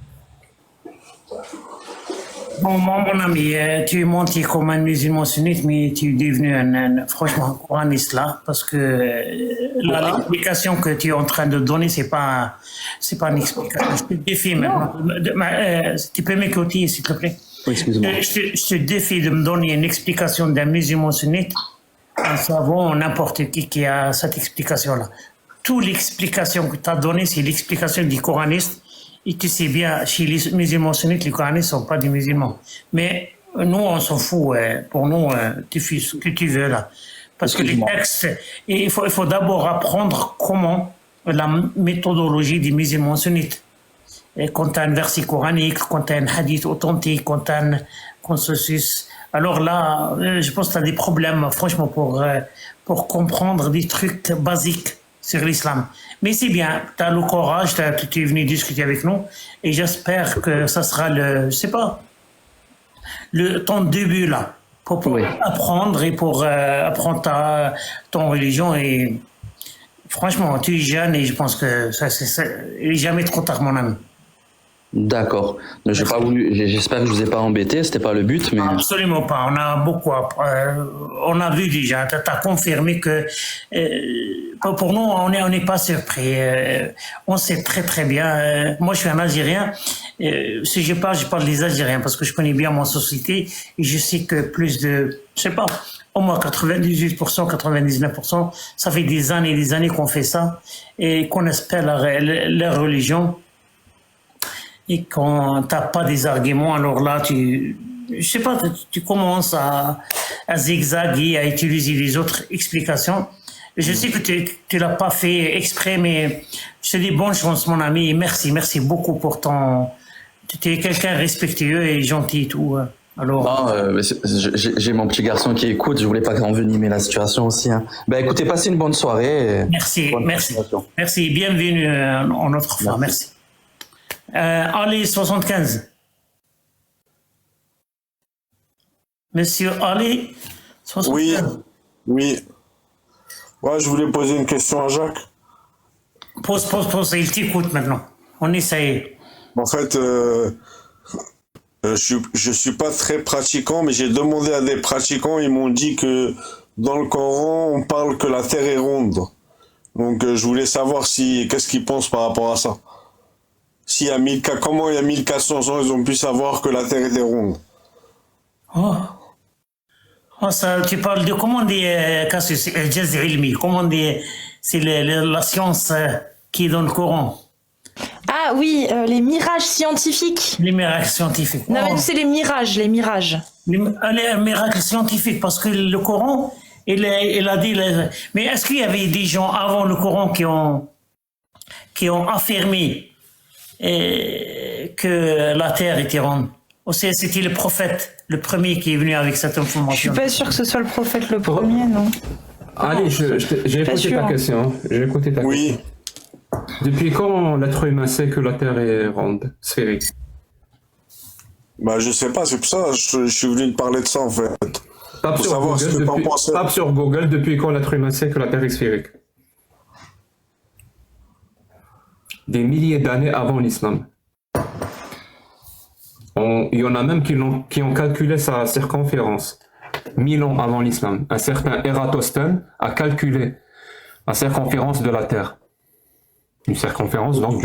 Bon, mon ami, tu es monté comme un musulman sunnite, mais tu es devenu franchement, coraniste là, parce que l'explication que tu es en train de donner, c'est pas une explication. Je te défie maintenant. Tu peux m'écouter, s'il te plaît? Oui, excuse-moi. Je te défie de me donner une explication d'un musulman sunnite, un savant, n'importe qui a cette explication-là. Toute l'explication que tu as donnée, c'est l'explication du coraniste. Et tu sais bien, chez les musulmans sunnites, les coranistes ne sont pas des musulmans. Mais nous, on s'en fout. Pour nous, tu fais ce que tu veux là. Parce que les textes, il faut d'abord apprendre comment la méthodologie des musulmans sunnites. Et quand tu as un verset coranique, quand tu as un hadith authentique, quand tu as un consensus. Alors là, je pense que tu as des problèmes, franchement, pour comprendre des trucs basiques sur l'islam. Mais c'est bien, tu as le courage, tu es venu discuter avec nous et j'espère que ça sera ton début là, pour apprendre et pour apprendre ton religion. Et franchement, tu es jeune et je pense que il n'est jamais trop tard, mon ami. D'accord. J'espère que je vous ai pas embêté, c'était pas le but, mais... Absolument pas. On a beaucoup on a vu déjà, tu as confirmé que pour nous, on n'est pas surpris. On sait très très bien. Moi, je suis un Algérien. Si je parle des Algériens parce que je connais bien mon société et je sais que plus de, je sais pas, au moins 98%, 99%, ça fait des années qu'on fait ça et qu'on espère leur religion. Et quand tu n'as pas des arguments, alors là, tu commences à zigzaguer, à utiliser les autres explications. Je sais que tu l'as pas fait exprès, mais je te dis bonne chance, mon ami, et merci beaucoup pour tu es quelqu'un respectueux et gentil et tout. Alors. J'ai mon petit garçon qui écoute, je voulais pas envenimer la situation aussi. Hein. Écoutez, passez une bonne soirée. Merci, bienvenue en autre fois, merci. Ali 75. Monsieur Ali 75. Oui. Ouais, je voulais poser une question à Jacques. Pose, il t'écoute maintenant. On essaye. En fait, je suis pas très pratiquant, mais j'ai demandé à des pratiquants, ils m'ont dit que dans le Coran, on parle que la terre est ronde. Donc, je voulais savoir qu'est-ce qu'ils pensent par rapport à ça. Comment il y a 1400 ans, ils ont pu savoir que la terre était ronde. Ça, tu parles de comment dire c'est la science qui est dans le Coran. Ah oui, les mirages scientifiques. Les miracles scientifiques. Non, mais c'est les mirages. Les miracles scientifiques, parce que le Coran, il a dit... Mais est-ce qu'il y avait des gens avant le Coran qui ont affirmé que la Terre était ronde? C'était le prophète, le premier qui est venu avec cette information. Je suis pas sûr que ce soit le prophète le premier, non. Allez, j'ai écouté ta question. Oui. Depuis quand l'être humain sait que la Terre est ronde, sphérique? Je sais pas, c'est pour ça je suis venu te parler de ça en fait. Tape sur Google, depuis quand l'être humain sait que la Terre est sphérique? Des milliers d'années avant l'islam. Il y en a même qui ont calculé sa circonférence. 1000 ans avant l'islam. Un certain Ératosthène a calculé la circonférence de la Terre. Une circonférence donc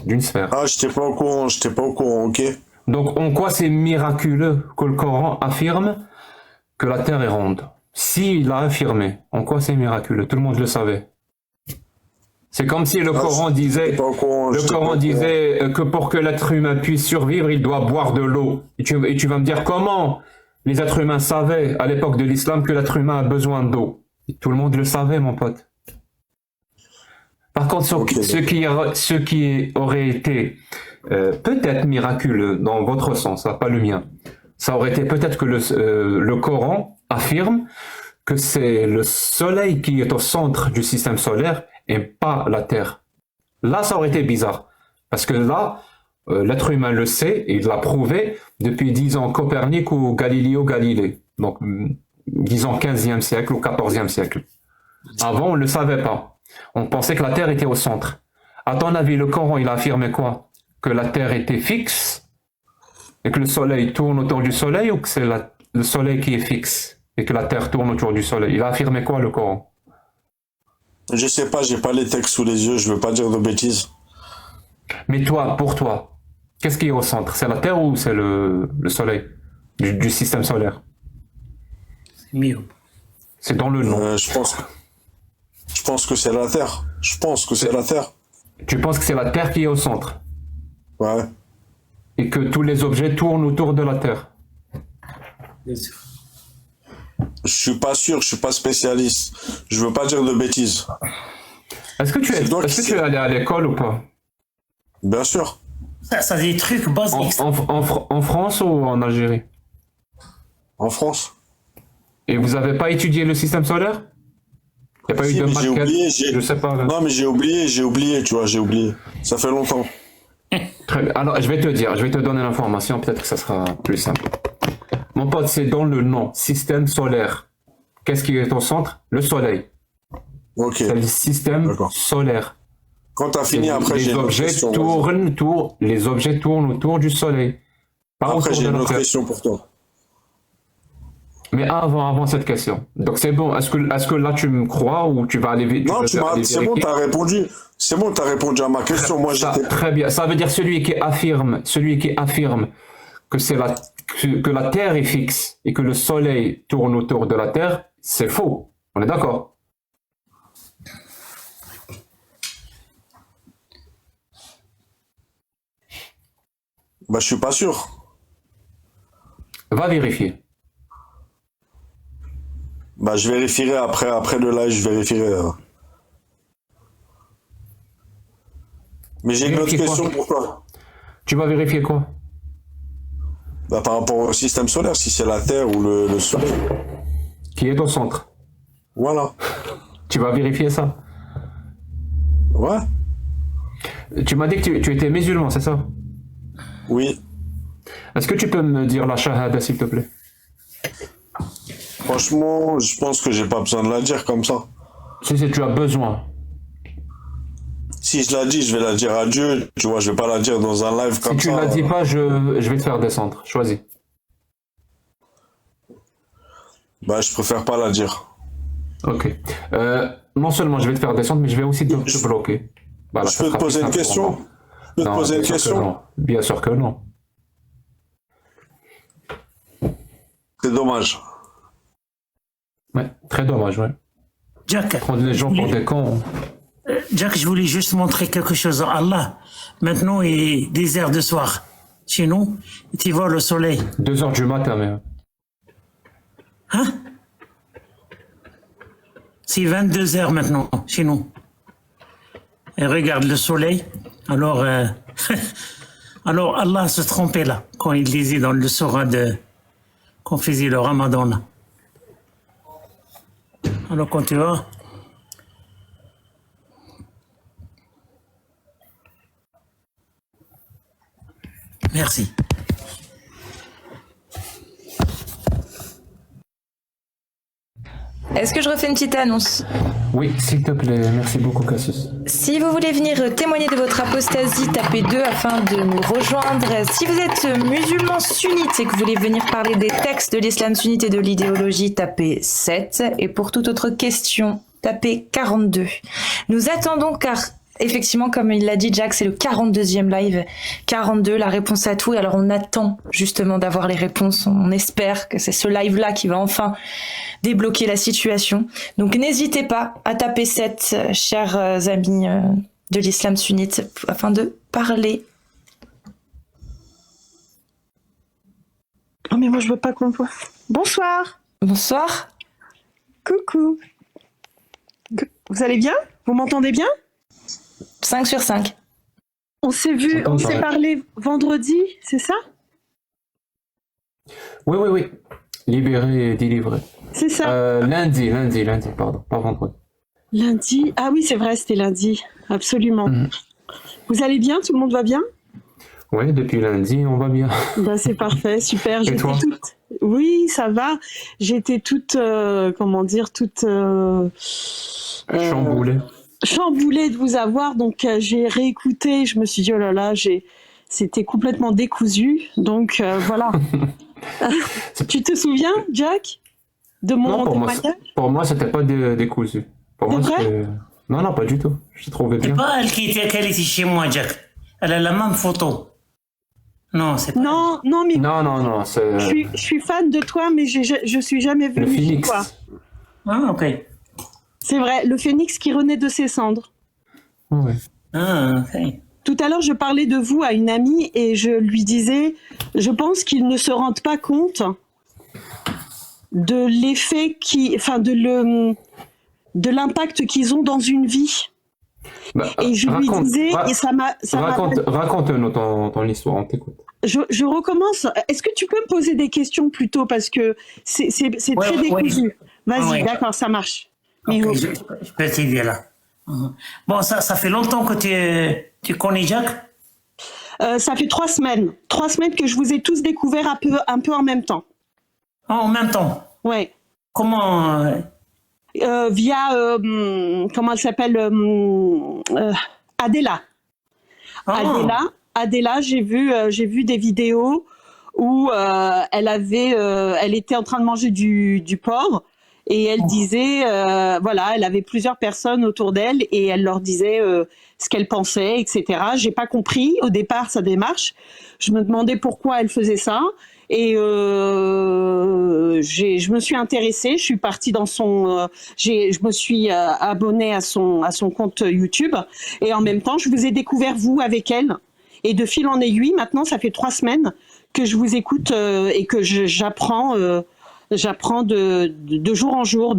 d'une sphère. Ah, j'étais pas au courant, ok. Donc en quoi c'est miraculeux que le Coran affirme que la Terre est ronde? S'il l'a affirmé, en quoi c'est miraculeux? Tout le monde le savait. C'est comme si le Coran disait que pour que l'être humain puisse survivre, il doit boire de l'eau. Et tu vas me dire comment? Les êtres humains savaient à l'époque de l'islam que l'être humain a besoin d'eau. Et tout le monde le savait, mon pote. Par contre, ce qui aurait été peut-être miraculeux dans votre sens, pas le mien, ça aurait été peut-être que le Coran affirme que c'est le Soleil qui est au centre du système solaire et pas la Terre. Là, ça aurait été bizarre. Parce que là, l'être humain le sait et il l'a prouvé depuis, disons, Copernic ou Galileo Galilée. Donc, disons 15e siècle ou 14e siècle. Avant, on ne le savait pas. On pensait que la Terre était au centre. À ton avis, le Coran, il a affirmé quoi? Que la Terre était fixe et que le Soleil tourne autour du Soleil, ou que c'est le Soleil qui est fixe et que la Terre tourne autour du Soleil? Il a affirmé quoi, le Coran? Je sais pas, j'ai pas les textes sous les yeux, je veux pas dire de bêtises. Mais toi, pour toi, qu'est-ce qui est au centre? C'est la Terre ou c'est le Soleil du système solaire? Mieux. C'est dans le nom. Je pense que c'est la Terre. Je pense que c'est la Terre. Tu penses que c'est la Terre qui est au centre? Ouais. Et que tous les objets tournent autour de la Terre? Bien sûr. Je suis pas sûr, je suis pas spécialiste. Je veux pas dire de bêtises. Est-ce que tu es allé à l'école ou pas? Bien sûr. Ça des trucs basiques. En France ou en Algérie? En France. Et vous avez pas étudié le système solaire? Il n'y a pas eu de j'ai maquette? oublié, Je sais pas. Non, mais j'ai oublié, tu vois, j'ai oublié. Ça fait longtemps. Très bien. Alors, je vais te donner l'information, peut-être que ça sera plus simple. Mon pote, c'est dans le nom, système solaire. Qu'est-ce qui est au centre? Le Soleil. Ok. C'est le système D'accord. solaire. Quand t'as fini, après, j'ai Les une autre objets question. les objets tournent autour du Soleil. Pas Après, autour j'ai de une la autre Terre. question pour toi. Mais avant cette question. Donc c'est bon. Est-ce que là tu me crois ou tu vas aller vite? Non, c'est bon, t'as répondu. C'est bon, t'as répondu à ma question. Moi, j'étais. Très bien. Ça veut dire celui qui affirme que que la Terre est fixe et que le Soleil tourne autour de la Terre, c'est faux. On est d'accord? Bah, je suis pas sûr. Va vérifier. Bah, je vérifierai après le live, je vérifierai. Mais j'ai une autre Vérifie quoi? question pour toi. Tu vas vérifier quoi? Bah, par rapport au système solaire, si c'est la Terre ou le Soleil. Qui est au centre? Voilà. Tu vas vérifier ça? Ouais. Tu m'as dit que tu étais musulman, c'est ça? Oui. Est-ce que tu peux me dire la shahada, s'il te plaît? Franchement, je pense que j'ai pas besoin de la dire comme ça. Si tu as besoin. Si je la dis, je vais la dire à Dieu. Tu vois, je vais pas la dire dans un live comme Si ça. tu ne la dis pas, je vais te faire descendre. Choisis. Bah, je préfère pas la dire. Ok. Non seulement je vais te faire descendre, mais je vais aussi te bloquer. Voilà, Je peux te poser une question? Je peux te poser une question? Bien sûr que non. C'est dommage. Ouais, très dommage, ouais. Jack, Prendre les gens pour des cons. Jack, je voulais juste montrer quelque chose à Allah. Maintenant, il est 10 heures de soir. Chez nous, tu vois le soleil. 2 heures du matin, mais. Hein? C'est 22 heures maintenant, chez nous. Et regarde le soleil. Alors, alors Allah se trompait là, quand il disait dans le Surah qu'on faisait le Ramadan là. Alors quand tu vois, merci. Est-ce que je refais une petite annonce? Oui, s'il te plaît, merci beaucoup, Cassius. Si vous voulez venir témoigner de votre apostasie, tapez 2 afin de nous rejoindre. Si vous êtes musulman sunnite et que vous voulez venir parler des textes de l'islam sunnite et de l'idéologie, tapez 7. Et pour toute autre question, tapez 42. Nous attendons car, effectivement, comme il l'a dit Jack, c'est le 42e live. 42, la réponse à tout. Et alors on attend justement d'avoir les réponses. On espère que c'est ce live-là qui va enfin débloquer la situation. Donc n'hésitez pas à taper 7, chers amis de l'islam sunnite, afin de parler. Oh, mais moi, je veux pas qu'on me voit. Bonsoir. Bonsoir. Coucou. Vous allez bien? Vous m'entendez bien? 5 sur 5. On s'est vu, on s'est parlé vendredi, c'est ça? Oui. Libéré et délivré. C'est ça. Lundi, pardon, pas vendredi. Lundi. Ah oui, c'est vrai, c'était lundi. Absolument. Vous allez bien? Tout le monde va bien? Oui, depuis lundi, on va bien. Bah, c'est parfait, super. Et toi? Oui, ça va. J'étais toute, chamboulée de vous avoir. Donc, j'ai réécouté. Je me suis dit, oh là là, c'était complètement décousu. Donc, voilà. Tu te souviens, Jack, de mon témoignage? Pour moi, c'était pas décousu. Pour moi, vrai? Non, pas du tout. Je trouvais bien. C'est pas elle qui était chez moi, Jack. Elle a la même photo. Non, c'est pas Non, mais Non, c'est... je suis fan de toi, mais je suis jamais Le venue chez phénix. toi. Ah, ok. C'est vrai, le phénix qui renaît de ses cendres. Ouais. Ah, ok. Tout à l'heure, je parlais de vous à une amie et je lui disais, je pense qu'ils ne se rendent pas compte de l'effet de l'impact qu'ils ont dans une vie. Bah, Et je lui disais, et raconte-nous ton histoire, on t'écoute. Je recommence. Est-ce que tu peux me poser des questions plutôt parce que c'est très décousu. Vas-y, Ouais. d'accord, ça marche. Ok, Mais je peux t'aider là. Bon, ça fait longtemps que tu connais Jack? ça fait 3 semaines. 3 semaines que je vous ai tous découverts un peu en même temps. Ah, en même temps? Ouais. Comment Via, comment elle s'appelle Adela. Adela, j'ai vu des vidéos où elle était en train de manger du porc et elle disait, elle avait plusieurs personnes autour d'elle et elle leur disait ce qu'elle pensait, etc. J'ai pas compris au départ sa démarche. Je me demandais pourquoi elle faisait ça. Et je me suis intéressée, je suis partie dans je me suis abonnée à son compte YouTube et en même temps je vous ai découvert vous avec elle et de fil en aiguille maintenant ça fait 3 semaines que je vous écoute et que j'apprends de jour en jour,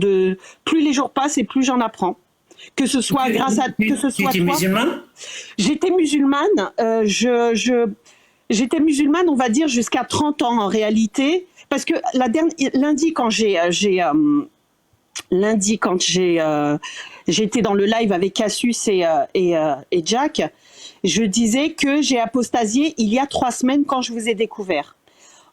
plus les jours passent et plus j'en apprends. Que ce soit grâce à tu étais musulmane? J'étais musulmane, j'étais musulmane, on va dire, jusqu'à 30 ans en réalité. Parce que lundi, quand j'étais dans le live avec Cassius et Jack, je disais que j'ai apostasié il y a 3 semaines quand je vous ai découvert.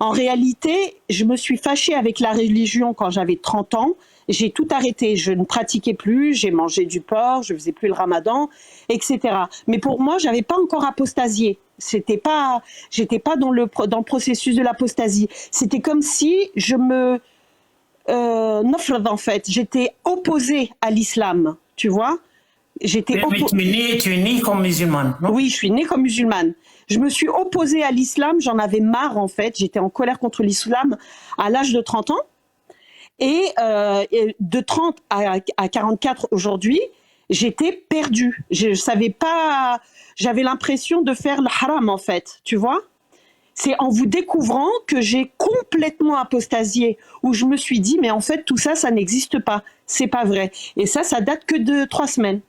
En réalité, je me suis fâchée avec la religion quand j'avais 30 ans. J'ai tout arrêté, je ne pratiquais plus, j'ai mangé du porc, je faisais plus le ramadan, etc. Mais pour moi, j'avais pas encore apostasié. J'étais pas dans le processus de l'apostasie. C'était comme si je me nafrad en fait. J'étais opposée à l'islam, tu vois. Mais tu es née comme musulmane, non? Oui, je suis née comme musulmane. Je me suis opposée à l'islam, j'en avais marre en fait. J'étais en colère contre l'islam à l'âge de 30 ans. Et de 30 à 44 aujourd'hui, j'étais perdue. Je savais pas, j'avais l'impression de faire le haram en fait, tu vois. C'est en vous découvrant que j'ai complètement apostasié, où je me suis dit, mais en fait tout ça, ça n'existe pas, c'est pas vrai. Et ça date que de 3 semaines.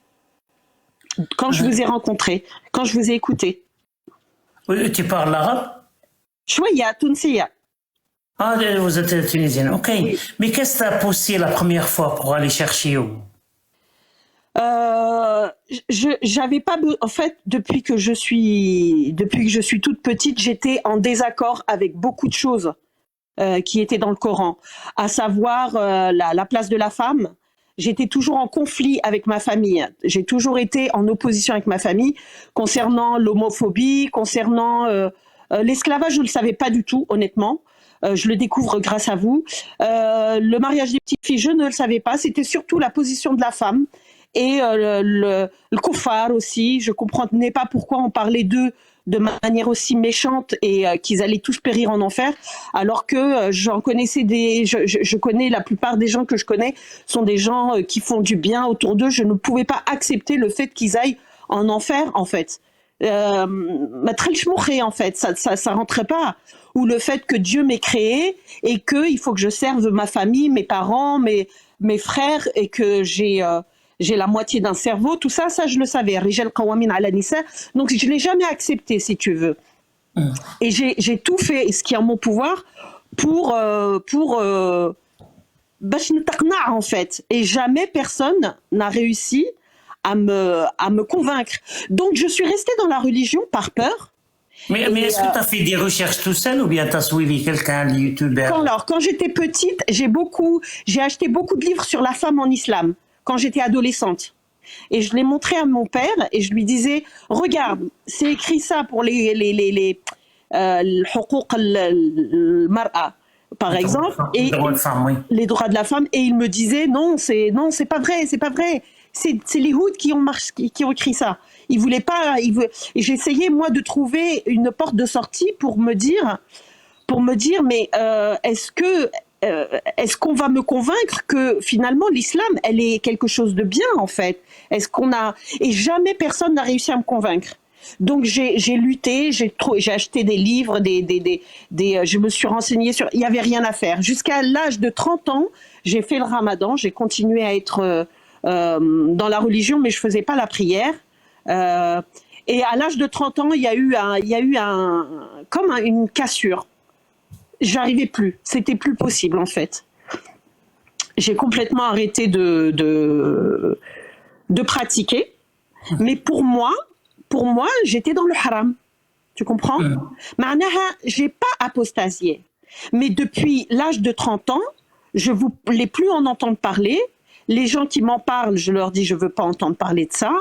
Quand je vous ai rencontré, quand je vous ai écouté. Oui, tu parles arabe? Chouïa, Tounsiya. Ah, vous êtes tunisienne, ok. Oui. Mais qu'est-ce que tu as poussé la première fois pour aller chercher où? J'avais pas, en fait, depuis que je suis toute petite, j'étais en désaccord avec beaucoup de choses qui étaient dans le Coran, à savoir la place de la femme. J'étais toujours en conflit avec ma famille. J'ai toujours été en opposition avec ma famille concernant l'homophobie, concernant l'esclavage. Je ne le savais pas du tout, honnêtement. Je le découvre grâce à vous. Le mariage des petites filles, je ne le savais pas. C'était surtout la position de la femme et le kuffar aussi. Je ne comprenais pas pourquoi on parlait d'eux de manière aussi méchante et qu'ils allaient tous périr en enfer, alors que j'en connaissais je connais la plupart des gens que je connais sont des gens qui font du bien autour d'eux. Je ne pouvais pas accepter le fait qu'ils aillent en enfer, en fait. En fait, ça rentrait pas. ou le fait que Dieu m'ait créé et qu'il faut que je serve ma famille, mes parents, mes frères et que j'ai la moitié d'un cerveau, tout ça, je le savais. Rijal qawamin ala nisa. Donc je l'ai jamais accepté, si tu veux. Et j'ai tout fait, ce qui est en mon pouvoir, pour باش نتقنع en fait. Et jamais personne n'a réussi à me convaincre. Donc je suis restée dans la religion par peur. Mais est-ce que tu as fait des recherches tout seul ou bien tu as suivi quelqu'un, un youtubeur? Quand j'étais petite, j'ai acheté beaucoup de livres sur la femme en islam, quand j'étais adolescente. Et je l'ai montré à mon père et je lui disais, regarde, c'est écrit ça pour les الحقوق المرأة, par exemple, et les droits de femme, oui. Les droits de la femme, et il me disait non, c'est pas vrai, c'est les hoods qui ont écrit ça. Il voulait pas, et j'essayais moi de trouver une porte de sortie pour me dire mais est-ce qu'on va me convaincre que finalement l'islam elle est quelque chose de bien en fait? Et jamais personne n'a réussi à me convaincre. Donc j'ai lutté, j'ai acheté des livres, je me suis renseignée sur, il y avait rien à faire. Jusqu'à l'âge de 30 ans, j'ai fait le Ramadan, j'ai continué à être dans la religion, mais je faisais pas la prière. Et à l'âge de 30 ans, il y a eu une cassure. J'arrivais plus, c'était plus possible en fait. J'ai complètement arrêté de pratiquer, mais pour moi, j'étais dans le haram. Tu comprends? Ma'naha, j'ai pas apostasié. Mais depuis l'âge de 30 ans, je voulais plus en entendre parler. Les gens qui m'en parlent, je leur dis je veux pas entendre parler de ça.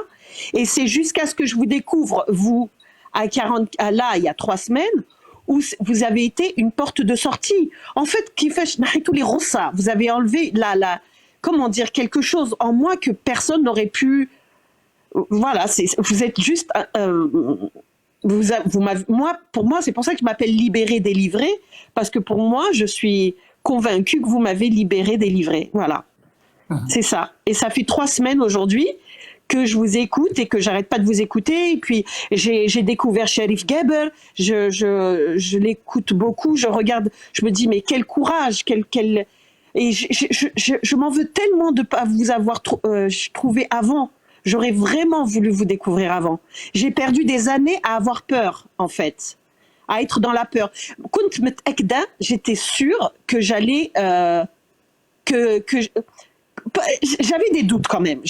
Et c'est jusqu'à ce que je vous découvre, vous, là, il y a 3 semaines, où vous avez été une porte de sortie. En fait, tous les rossas, vous avez enlevé comment dire, quelque chose en moi que personne n'aurait pu. Voilà, vous êtes juste. Pour moi, c'est pour ça que je m'appelle libérée, délivrée, parce que pour moi, je suis convaincue que vous m'avez libérée, délivrée. Voilà, c'est ça. Et ça fait 3 semaines aujourd'hui que je vous écoute et que j'arrête pas de vous écouter. Et puis j'ai découvert Sherif Geber, je l'écoute beaucoup, je regarde, je me dis mais quel courage, et je m'en veux tellement de pas vous avoir trouvé avant. J'aurais vraiment voulu vous découvrir avant. J'ai perdu des années à avoir peur, en fait, à être dans la peur. J'étais sûre que j'allais, j'avais des doutes quand même.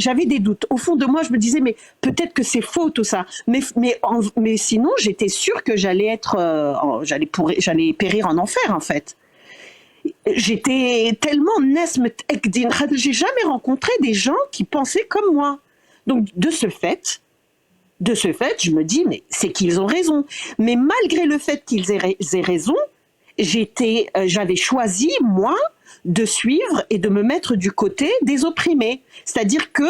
J'avais des doutes. Au fond de moi, je me disais, mais peut-être que c'est faux tout ça. Mais sinon, j'étais sûre que j'allais j'allais périr en enfer, en fait. J'étais tellement nesmet ekdin, j'ai jamais rencontré des gens qui pensaient comme moi. Donc de ce fait, je me dis mais c'est qu'ils ont raison. Mais malgré le fait qu'ils aient raison, j'avais choisi moi de suivre et de me mettre du côté des opprimés. C'est-à-dire que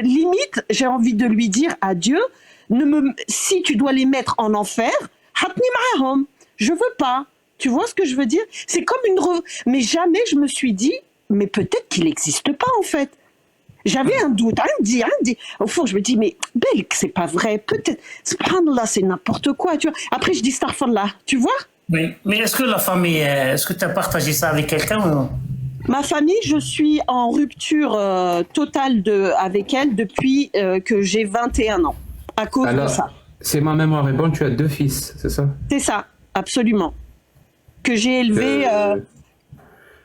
limite j'ai envie de lui dire à Dieu, si tu dois les mettre en enfer, je veux pas. Tu vois ce que je veux dire? C'est comme mais jamais je me suis dit, mais peut-être qu'il n'existe pas en fait. J'avais un doute. Au fond, je me dis, mais Belk, c'est pas vrai. Peut-être, subhanallah, c'est n'importe quoi. Tu vois? Après, je dis astaghfirullah. Tu vois? Oui. Mais est-ce que la famille, est-ce que tu as partagé ça avec quelqu'un ou non? Ma famille, je suis en rupture totale avec elle depuis que j'ai 21 ans. À cause de ça. Si ma mémoire est bonne, tu as 2 fils, c'est ça? C'est ça, absolument. Que j'ai élevé...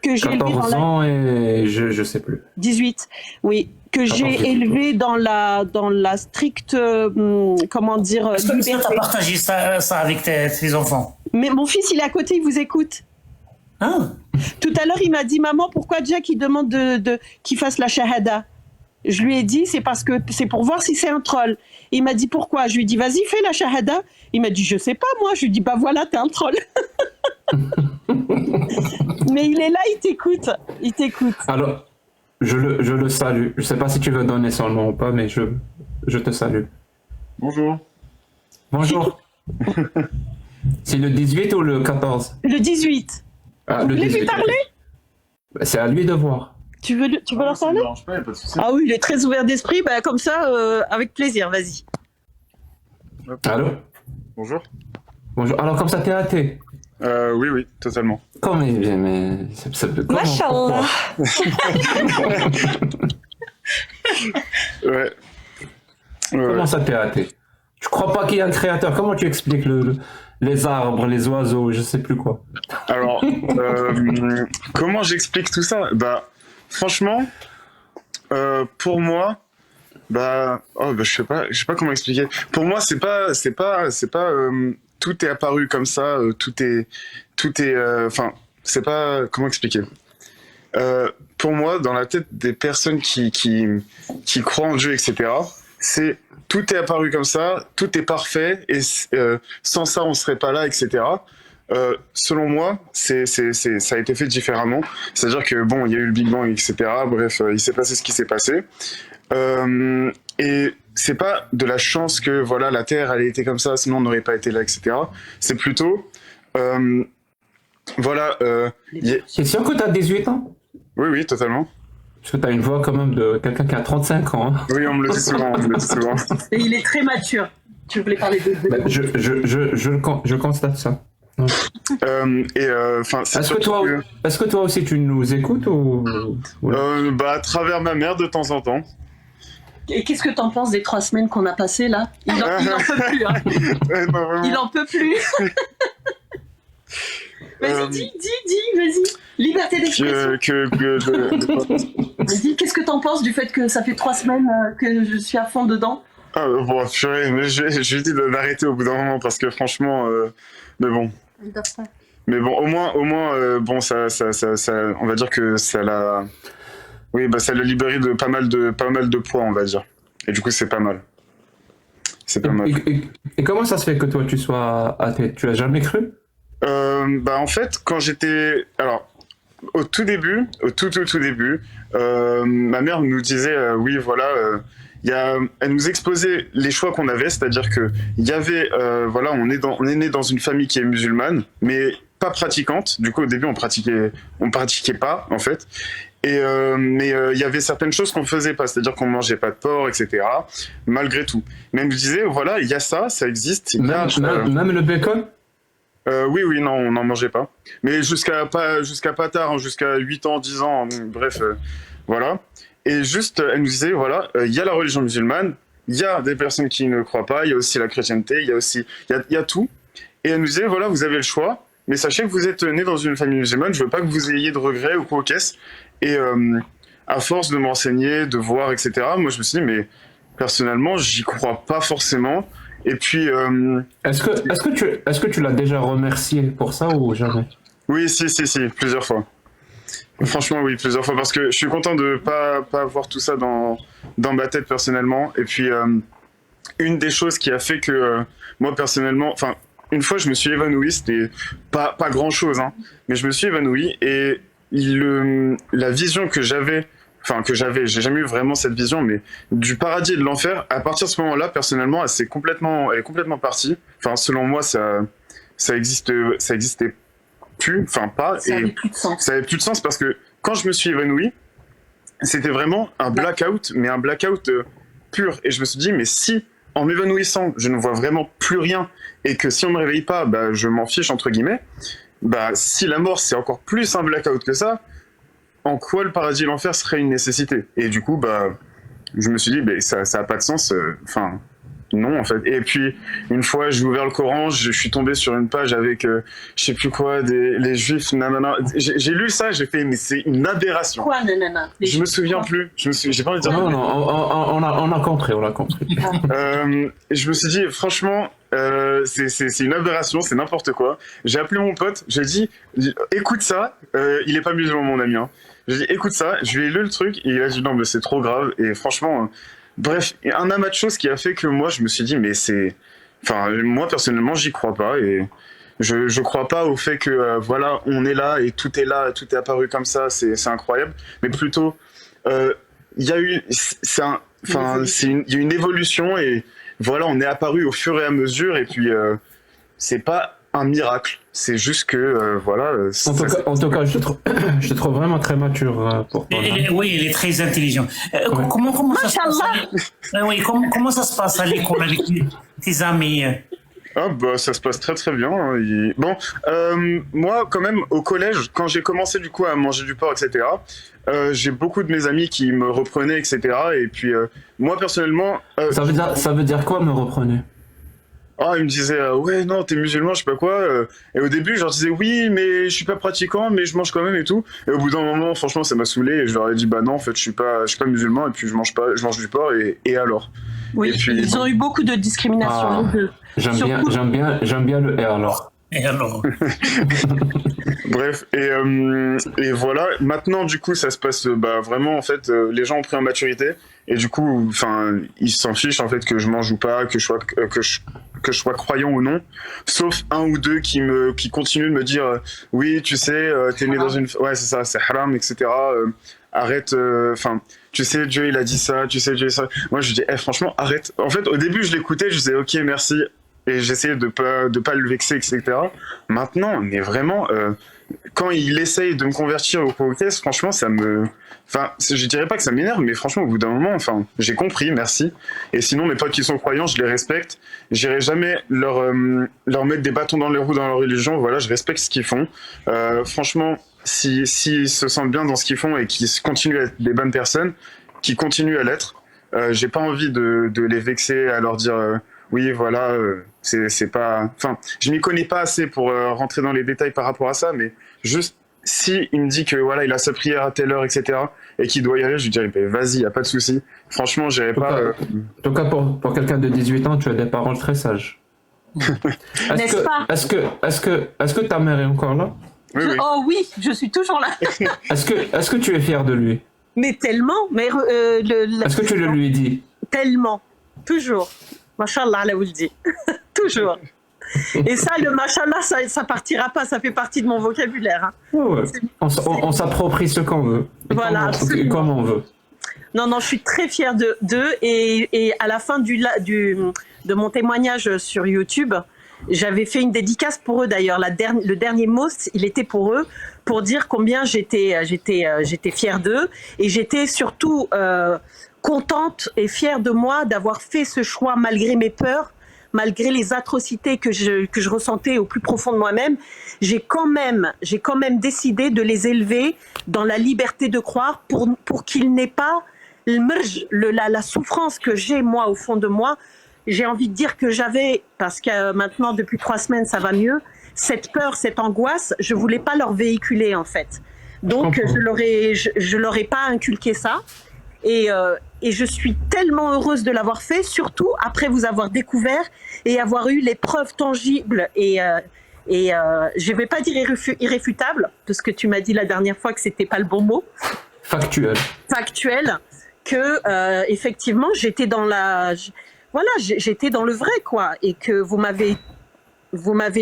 14 ans et je sais plus. 18, oui. Que j'ai élevé dans la stricte, comment dire... Est-ce que tu as partagé ça avec tes enfants? Mais mon fils, il est à côté, il vous écoute. Ah. Tout à l'heure, il m'a dit, maman, pourquoi Jack, il demande qu'il fasse la shahada? Je lui ai dit, c'est parce que c'est pour voir si c'est un troll. Il m'a dit, pourquoi? Je lui ai dit, vas-y, fais la shahada. Il m'a dit, je sais pas, moi. Je lui ai dit, bah voilà, t'es un troll. Mais il est là, il t'écoute. Il t'écoute. Alors, je le salue. Je sais pas si tu veux donner son nom ou pas, mais je te salue. Bonjour. Bonjour. C'est le 18 ou le 14? Le 18. Ah, vous voulez lui parler? C'est à lui de voir. Tu veux leur parler? Pas, y a pas de souci. Ah oui, il est très ouvert d'esprit. Bah, comme ça, avec plaisir, vas-y. Allô? Bonjour. Bonjour. Alors, comme ça, t'es athée? Oui, totalement. Comment mais comment, Mashallah. Ouais. Comment ça, t'es athée? Tu crois pas qu'il y a un créateur? Comment tu expliques les arbres, les oiseaux, je sais plus quoi? Alors, comment j'explique tout ça? Bah, franchement, pour moi, je sais pas comment expliquer. Pour moi, c'est pas, tout est apparu comme ça, tout est, enfin, c'est pas, comment expliquer? Pour moi, dans la tête des personnes qui croient en Dieu, etc., c'est tout est apparu comme ça, tout est parfait, et sans ça, on serait pas là, etc. Selon moi, ça a été fait différemment. C'est-à-dire que bon, il y a eu le Big Bang, etc. Bref, il s'est passé ce qui s'est passé. Et c'est pas de la chance que voilà la Terre elle ait été comme ça, sinon on n'aurait pas été là, etc. C'est plutôt voilà. C'est sûr que t'as 18 ans? Oui, totalement. Parce que t'as une voix quand même de quelqu'un qui a 35 ans. Hein. Oui, on me le dit souvent. Et il est très mature. Tu voulais parler de... Je constate ça. Est-ce que toi aussi tu nous écoutes ou... À travers ma mère de temps en temps. Et qu'est-ce que t'en penses des 3 semaines qu'on a passées là? Il en peut plus. Hein. Non, il en peut plus. Vas-y, dis, vas-y. Liberté d'expression. Vas-y, qu'est-ce que t'en penses du fait que ça fait 3 semaines que je suis à fond dedans? Bon, purée, mais je lui dis d'arrêter au bout d'un moment parce que franchement, mais bon. Mais bon, au moins, bon, ça, on va dire que ça l'a, oui, ça l'a libéré de pas mal de poids, on va dire. Et du coup, c'est pas mal. C'est pas mal. Et comment ça se fait que toi tu sois athée? Tu as jamais cru? En fait, quand j'étais, alors, au tout début, ma mère nous disait, oui, voilà. Elle nous exposait les choix qu'on avait, c'est-à-dire que il y avait, voilà, on est né dans une famille qui est musulmane, mais pas pratiquante. Du coup, au début, on pratiquait pas, en fait. Et mais il y avait certaines choses qu'on faisait pas, c'est-à-dire qu'on mangeait pas de porc, etc. Malgré tout. Mais elle nous disait, voilà, il y a ça existe. Même le bacon? Oui, non, on n'en mangeait pas. Mais jusqu'à pas tard, hein, jusqu'à 8 ans, 10 ans, bref, voilà. Et juste, elle nous disait, voilà, il y a la religion musulmane, il y a des personnes qui ne croient pas, il y a aussi la chrétienté, il y a tout. Et elle nous disait, voilà, vous avez le choix, mais sachez que vous êtes né dans une famille musulmane, je veux pas que vous ayez de regrets ou quoi aux caisses. Et à force de m'enseigner, de voir, etc., moi je me suis dit, mais personnellement, j'y crois pas forcément. Et puis... Est-ce que tu l'as déjà remercié pour ça ou jamais? Oui, si, plusieurs fois. Franchement, oui, plusieurs fois, parce que je suis content de pas avoir tout ça dans ma tête personnellement. Et puis, une des choses qui a fait que moi, personnellement, enfin, une fois, je me suis évanoui, c'était pas grand-chose, hein, mais je me suis évanoui et la vision que j'avais, j'ai jamais eu vraiment cette vision, mais du paradis et de l'enfer, à partir de ce moment-là, personnellement, elle est complètement partie. Enfin, selon moi, ça existait plus, enfin pas. Ça avait plus de sens. Ça avait plus de sens parce que quand je me suis évanoui, c'était vraiment un blackout, mais un blackout pur. Et je me suis dit, mais si en m'évanouissant, je ne vois vraiment plus rien, et que si on me réveille pas, je m'en fiche entre guillemets. Si la mort c'est encore plus un blackout que ça, en quoi le paradis et l'enfer serait une nécessité? Et du coup, je me suis dit, ça a pas de sens. Enfin. Non, en fait. Et puis, une fois, j'ai ouvert le Coran, je suis tombé sur une page avec, je sais plus quoi, les juifs, nanana. J'ai lu ça, j'ai fait, mais c'est une aberration. Quoi, nanana? Je me souviens plus. J'ai pas envie de dire. Non, on a compris. Je me suis dit, franchement, c'est une aberration, c'est n'importe quoi. J'ai appelé mon pote, j'ai dit, écoute ça, il est pas musulman, mon ami, hein. J'ai dit, écoute ça, je lui ai lu le truc, et il a dit, non, mais c'est trop grave, et franchement, bref, un amas de choses qui a fait que moi, je me suis dit, mais c'est... Enfin, moi, personnellement, j'y crois pas, et je crois pas au fait que, voilà, on est là, et tout est apparu comme ça, c'est incroyable, mais plutôt, il y a eu... il y a une évolution, et voilà, on est apparu au fur et à mesure, et puis, c'est pas un miracle, c'est juste que, voilà... En tout cas, je te trouve vraiment très mature pour toi. Oui, il est très intelligent. Comment ça se passe? Oui, comment ça se passe à l'école avec tes amis? Ah bah ça se passe très très bien. Hein. Bon, moi quand même au collège, quand j'ai commencé du coup à manger du porc, etc. J'ai beaucoup de mes amis qui me reprenaient, etc. Et puis moi personnellement, Ça veut dire quoi, me reprenez? ils me disaient ouais non t'es musulman, je sais pas quoi. Et au début je leur disais oui mais je suis pas pratiquant mais je mange quand même et tout. Et au bout d'un moment franchement ça m'a saoulé et je leur ai dit bah non en fait je suis pas musulman et puis je mange du porc et alors. Oui, Et puis, ils ont eu beaucoup de discrimination. Ah. les deux. J'aime bien le et alors. Et alors? Bref, et voilà. Maintenant, du coup, ça se passe vraiment, en fait, les gens ont pris en maturité. Et du coup, enfin, ils s'en fichent, en fait, que je mange ou pas, que je sois croyant ou non. Sauf un ou deux qui continuent de me dire oui, tu sais, t'es né dans une... Ouais, c'est ça, c'est haram, etc. Arrête, enfin... tu sais, Dieu, il a dit ça, tu sais, Dieu, ça. Moi, je dis, franchement, arrête. En fait, au début, je l'écoutais, je disais, ok, merci. Et j'essayais de pas le vexer, etc. Maintenant, mais vraiment, quand il essaye de me convertir au Pocahontas, franchement, ça me... Enfin, je dirais pas que ça m'énerve, mais franchement, au bout d'un moment, enfin, j'ai compris, merci. Et sinon, mes potes qui sont croyants, je les respecte. J'irai jamais leur mettre des bâtons dans les roues dans leur religion. Voilà, je respecte ce qu'ils font. Franchement, s'ils se sentent bien dans ce qu'ils font et qu'ils continuent à être des bonnes personnes, qui continuent à l'être, j'ai pas envie de les vexer, à leur dire oui, voilà, c'est pas... Enfin, je m'y connais pas assez pour rentrer dans les détails par rapport à ça, mais juste, si il me dit que voilà, il a sa prière à telle heure, etc., et qu'il doit y aller, je lui dirais, vas-y, y a pas de souci. Franchement, j'irai pas... En tout cas, pour quelqu'un de 18 ans, tu as des paroles très sages. N'est-ce pas? Est-ce que ta mère est encore là? Oui, oui. Oh oui, je suis toujours là. Est-ce que tu es fier de lui? Mais tellement, mais Est-ce que tu le lui dis? tellement, toujours. Mashallah, là où je dis. Toujours. Et ça, le mashallah, ça partira pas, ça fait partie de mon vocabulaire. Hein. Ouais. On s'approprie ce qu'on veut. Voilà, Comme on veut. Non, je suis très fière d'eux et à la fin de mon témoignage sur YouTube, j'avais fait une dédicace pour eux d'ailleurs. Le dernier mot, il était pour eux, pour dire combien j'étais fière d'eux et j'étais surtout contente et fière de moi d'avoir fait ce choix malgré mes peurs, malgré les atrocités que je ressentais au plus profond de moi-même. J'ai quand même décidé de les élever dans la liberté de croire pour qu'ils n'aient pas la souffrance que j'ai moi au fond de moi. J'ai envie de dire que j'avais, parce que maintenant depuis 3 semaines ça va mieux, cette peur, cette angoisse, je voulais pas leur véhiculer en fait. Donc je leur ai pas inculqué ça. Et je suis tellement heureuse de l'avoir fait, surtout après vous avoir découvert et avoir eu les preuves tangibles et je vais pas dire irréfutables, parce que tu m'as dit la dernière fois que c'était pas le bon mot. Factuel, que effectivement j'étais dans j'étais dans le vrai quoi, et que vous m'avez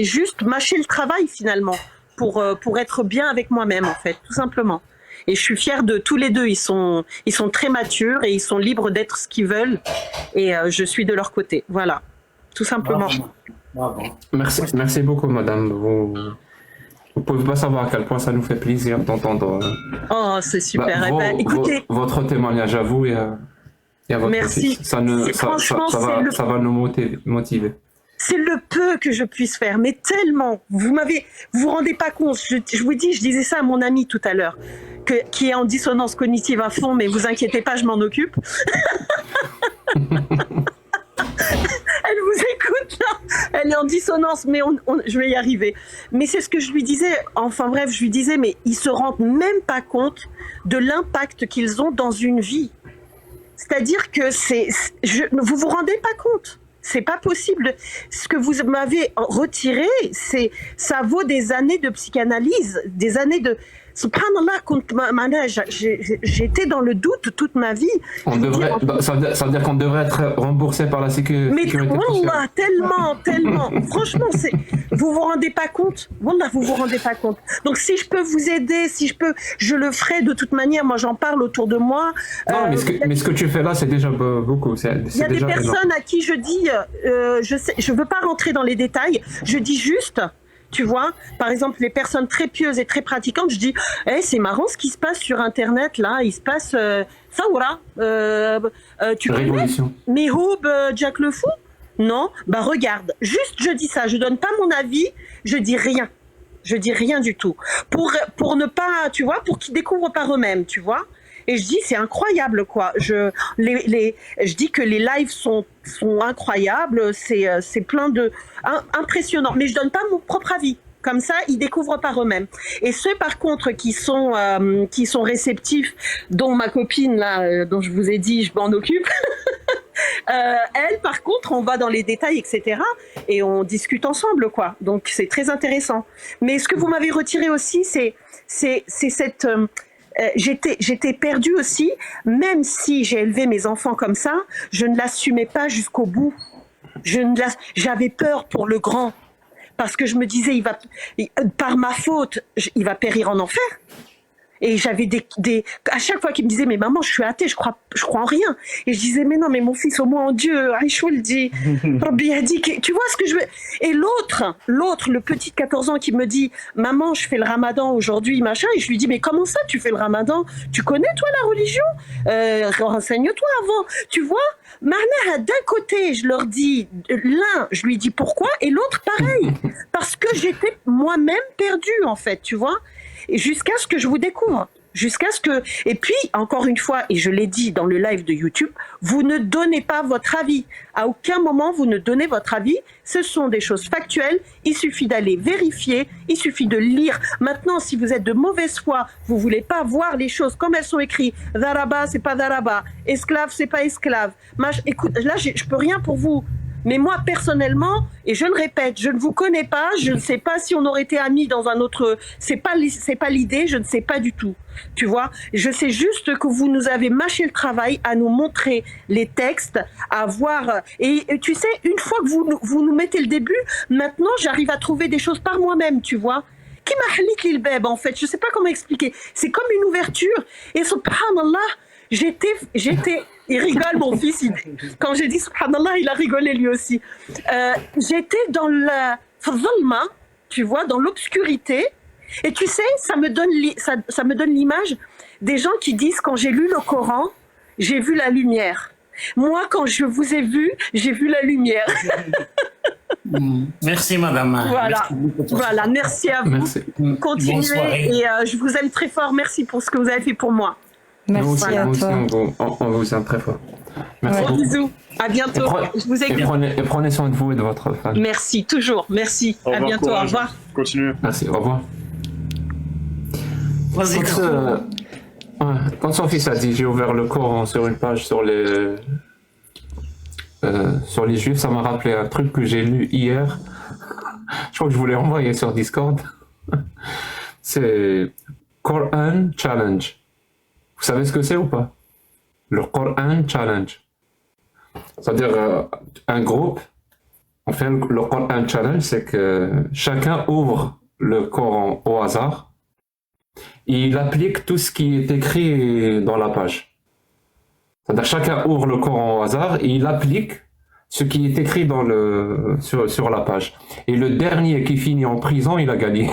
juste mâché le travail finalement pour être bien avec moi-même en fait, tout simplement. Et je suis fière de tous les deux. Ils sont très matures et ils sont libres d'être ce qu'ils veulent. Et je suis de leur côté. Voilà, tout simplement. Bravo. merci beaucoup, madame. Vous pouvez pas savoir à quel point ça nous fait plaisir d'entendre. Oh, c'est super. Écoutez, votre témoignage à vous et à votre merci. fils. Ça va nous motiver. C'est le peu que je puisse faire, mais tellement. Vous vous rendez pas compte. Je vous dis, je disais ça à mon ami tout à l'heure, qui est en dissonance cognitive à fond, mais vous inquiétez pas, je m'en occupe. Elle vous écoute là. Elle est en dissonance, mais je vais y arriver. Mais c'est ce que je lui disais. Enfin bref, je lui disais, mais ils se rendent même pas compte de l'impact qu'ils ont dans une vie. C'est-à-dire que vous vous rendez pas compte. C'est pas possible. Ce que vous m'avez retiré, ça vaut des années de psychanalyse, des années de... Subhanallah, j'étais dans le doute toute ma vie. Ça veut dire qu'on devrait être remboursé par la sécurité sociale. Wallah, tellement. Franchement, vous vous rendez pas compte. Wallah, vous vous rendez pas compte. Donc si je peux vous aider, je le ferai de toute manière. Moi, j'en parle autour de moi. Non, mais ce que tu fais là, c'est déjà beaucoup. Il y a des personnes à qui je dis, je veux pas rentrer dans les détails. Je dis juste. Tu vois, par exemple, les personnes très pieuses et très pratiquantes, je dis, c'est marrant ce qui se passe sur Internet, là, il se passe Saoura, tu connais Mihoub, Jack le Fou, Non, bah regarde, juste je dis ça, je donne pas mon avis, je dis rien. Je dis rien du tout. Pour ne pas, tu vois, pour qu'ils découvrent par eux-mêmes, tu vois. Et je dis, c'est incroyable, quoi. Je dis que les lives sont incroyables, c'est plein de... impressionnant. Mais je donne pas mon propre avis. Comme ça, ils découvrent par eux-mêmes. Et ceux, par contre, qui sont réceptifs, dont ma copine, là, dont je vous ai dit, je m'en occupe, elle, par contre, on va dans les détails, etc. Et on discute ensemble, quoi. Donc, c'est très intéressant. Mais ce que vous m'avez retiré aussi, c'est cette... j'étais perdue aussi, même si j'ai élevé mes enfants comme ça, je ne l'assumais pas jusqu'au bout. J'avais peur pour le grand. Parce que je me disais, par ma faute, il va périr en enfer. Et j'avais à chaque fois qu'il me disait, mais maman, je suis athée, je crois en rien. Et je disais, mais non, mais mon fils, au moins en Dieu, Aïchou le dit. Rabbi a dit, tu vois ce que je veux. Et l'autre, le petit de 14 ans qui me dit, maman, je fais le ramadan aujourd'hui, machin. Et je lui dis, mais comment ça, tu fais le ramadan? Tu connais, toi, la religion? Renseigne-toi avant. Tu vois? Marna, d'un côté, je leur dis, l'un, je lui dis pourquoi, et l'autre, pareil. Parce que j'étais moi-même perdue, en fait, tu vois? Et jusqu'à ce que je vous découvre, et puis, encore une fois, et je l'ai dit dans le live de YouTube, vous ne donnez pas votre avis. À aucun moment, vous ne donnez votre avis. Ce sont des choses factuelles. Il suffit d'aller vérifier. Il suffit de lire. Maintenant, si vous êtes de mauvaise foi, vous voulez pas voir les choses comme elles sont écrites. Daraba, c'est pas daraba. Esclave, c'est pas esclave. Écoute, là, je peux rien pour vous. Mais moi, personnellement, et je le répète, je ne vous connais pas, je ne sais pas si on aurait été amis dans un autre... C'est pas l'idée, je ne sais pas du tout. Tu vois, je sais juste que vous nous avez mâché le travail à nous montrer les textes, à voir... Et tu sais, une fois que vous nous mettez le début, maintenant, j'arrive à trouver des choses par moi-même, tu vois. Qui m'a halik lil beb, en fait, je sais pas comment expliquer. C'est comme une ouverture. Et subhanallah, j'étais... Il rigole, mon fils. Quand j'ai dit subhanallah, il a rigolé lui aussi. J'étais dans la zalma, tu vois, dans l'obscurité. Et tu sais, ça me donne l'image des gens qui disent, quand j'ai lu le Coran, j'ai vu la lumière. Moi, quand je vous ai vu, j'ai vu la lumière. Merci, madame. Voilà, merci à vous. Merci. Continuez et je vous aime très fort. Merci pour ce que vous avez fait pour moi. Merci à toi. On vous aime très fort. Merci beaucoup. Bisous, à bientôt. Je vous écoute. Et prenez soin de vous et de votre femme. Merci, toujours. Merci. À bientôt. Courage. Au revoir. Continue. Merci, au revoir. Vas-y, Quand son fils a dit j'ai ouvert le Coran sur une page sur les Juifs, ça m'a rappelé un truc que j'ai lu hier. Je crois que je voulais envoyer sur Discord. C'est Quran Challenge. Vous savez ce que c'est ou pas? Le Quran Challenge. C'est-à-dire un groupe, on fait le Quran Challenge, c'est que chacun ouvre le Coran au hasard et il applique tout ce qui est écrit dans la page. C'est-à-dire chacun ouvre le Coran au hasard et il applique ce qui est écrit sur la page. Et le dernier qui finit en prison, il a gagné.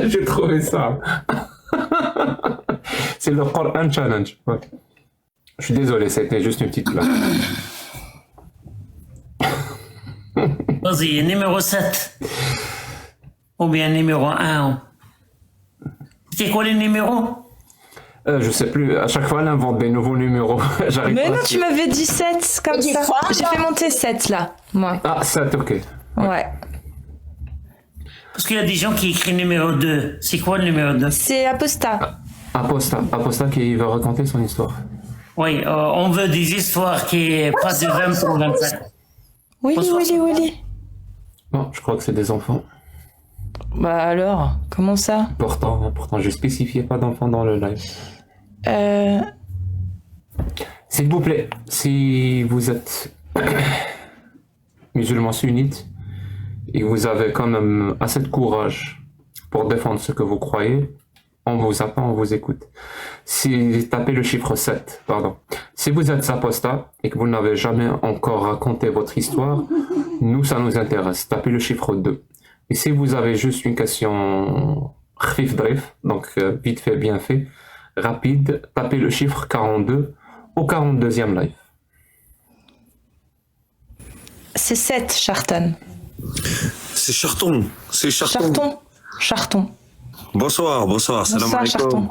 J'ai trouvé ça. C'est le Quran Challenge. Ouais. Je suis désolé, c'était juste une petite blague. Vas-y, numéro 7. Ou bien numéro 1. C'est quoi les numéros? Je sais plus, à chaque fois elle invente des nouveaux numéros. Mais non, tu m'avais dit 7 comme ça. J'ai fait monter 7 là, moi. Ah, 7, ok. Ouais. Parce qu'il y a des gens qui écrivent numéro 2. C'est quoi le numéro 2? C'est Aposta. Aposta qui veut raconter son histoire. Oui, on veut des histoires qui passent de 20 ou 25. Willy. Bon, je crois que c'est des enfants. Bah alors, comment ça? Pourtant, je spécifiais pas d'enfants dans le live. S'il vous plaît, si vous êtes musulman sunnite et vous avez quand même assez de courage pour défendre ce que vous croyez, on vous attend, on vous écoute. Si tapez le chiffre 7, pardon. Si vous êtes apostat et que vous n'avez jamais encore raconté votre histoire, nous, ça nous intéresse. Tapez le chiffre 2. Et si vous avez juste une question khif drif, donc vite fait, bien fait, rapide, tapez le chiffre 42 au 42e live. C'est 7, Charton. C'est Charton. C'est Charton. Charton. Bonsoir, bonsoir. Salam Bonsoir, alaikum. Charton.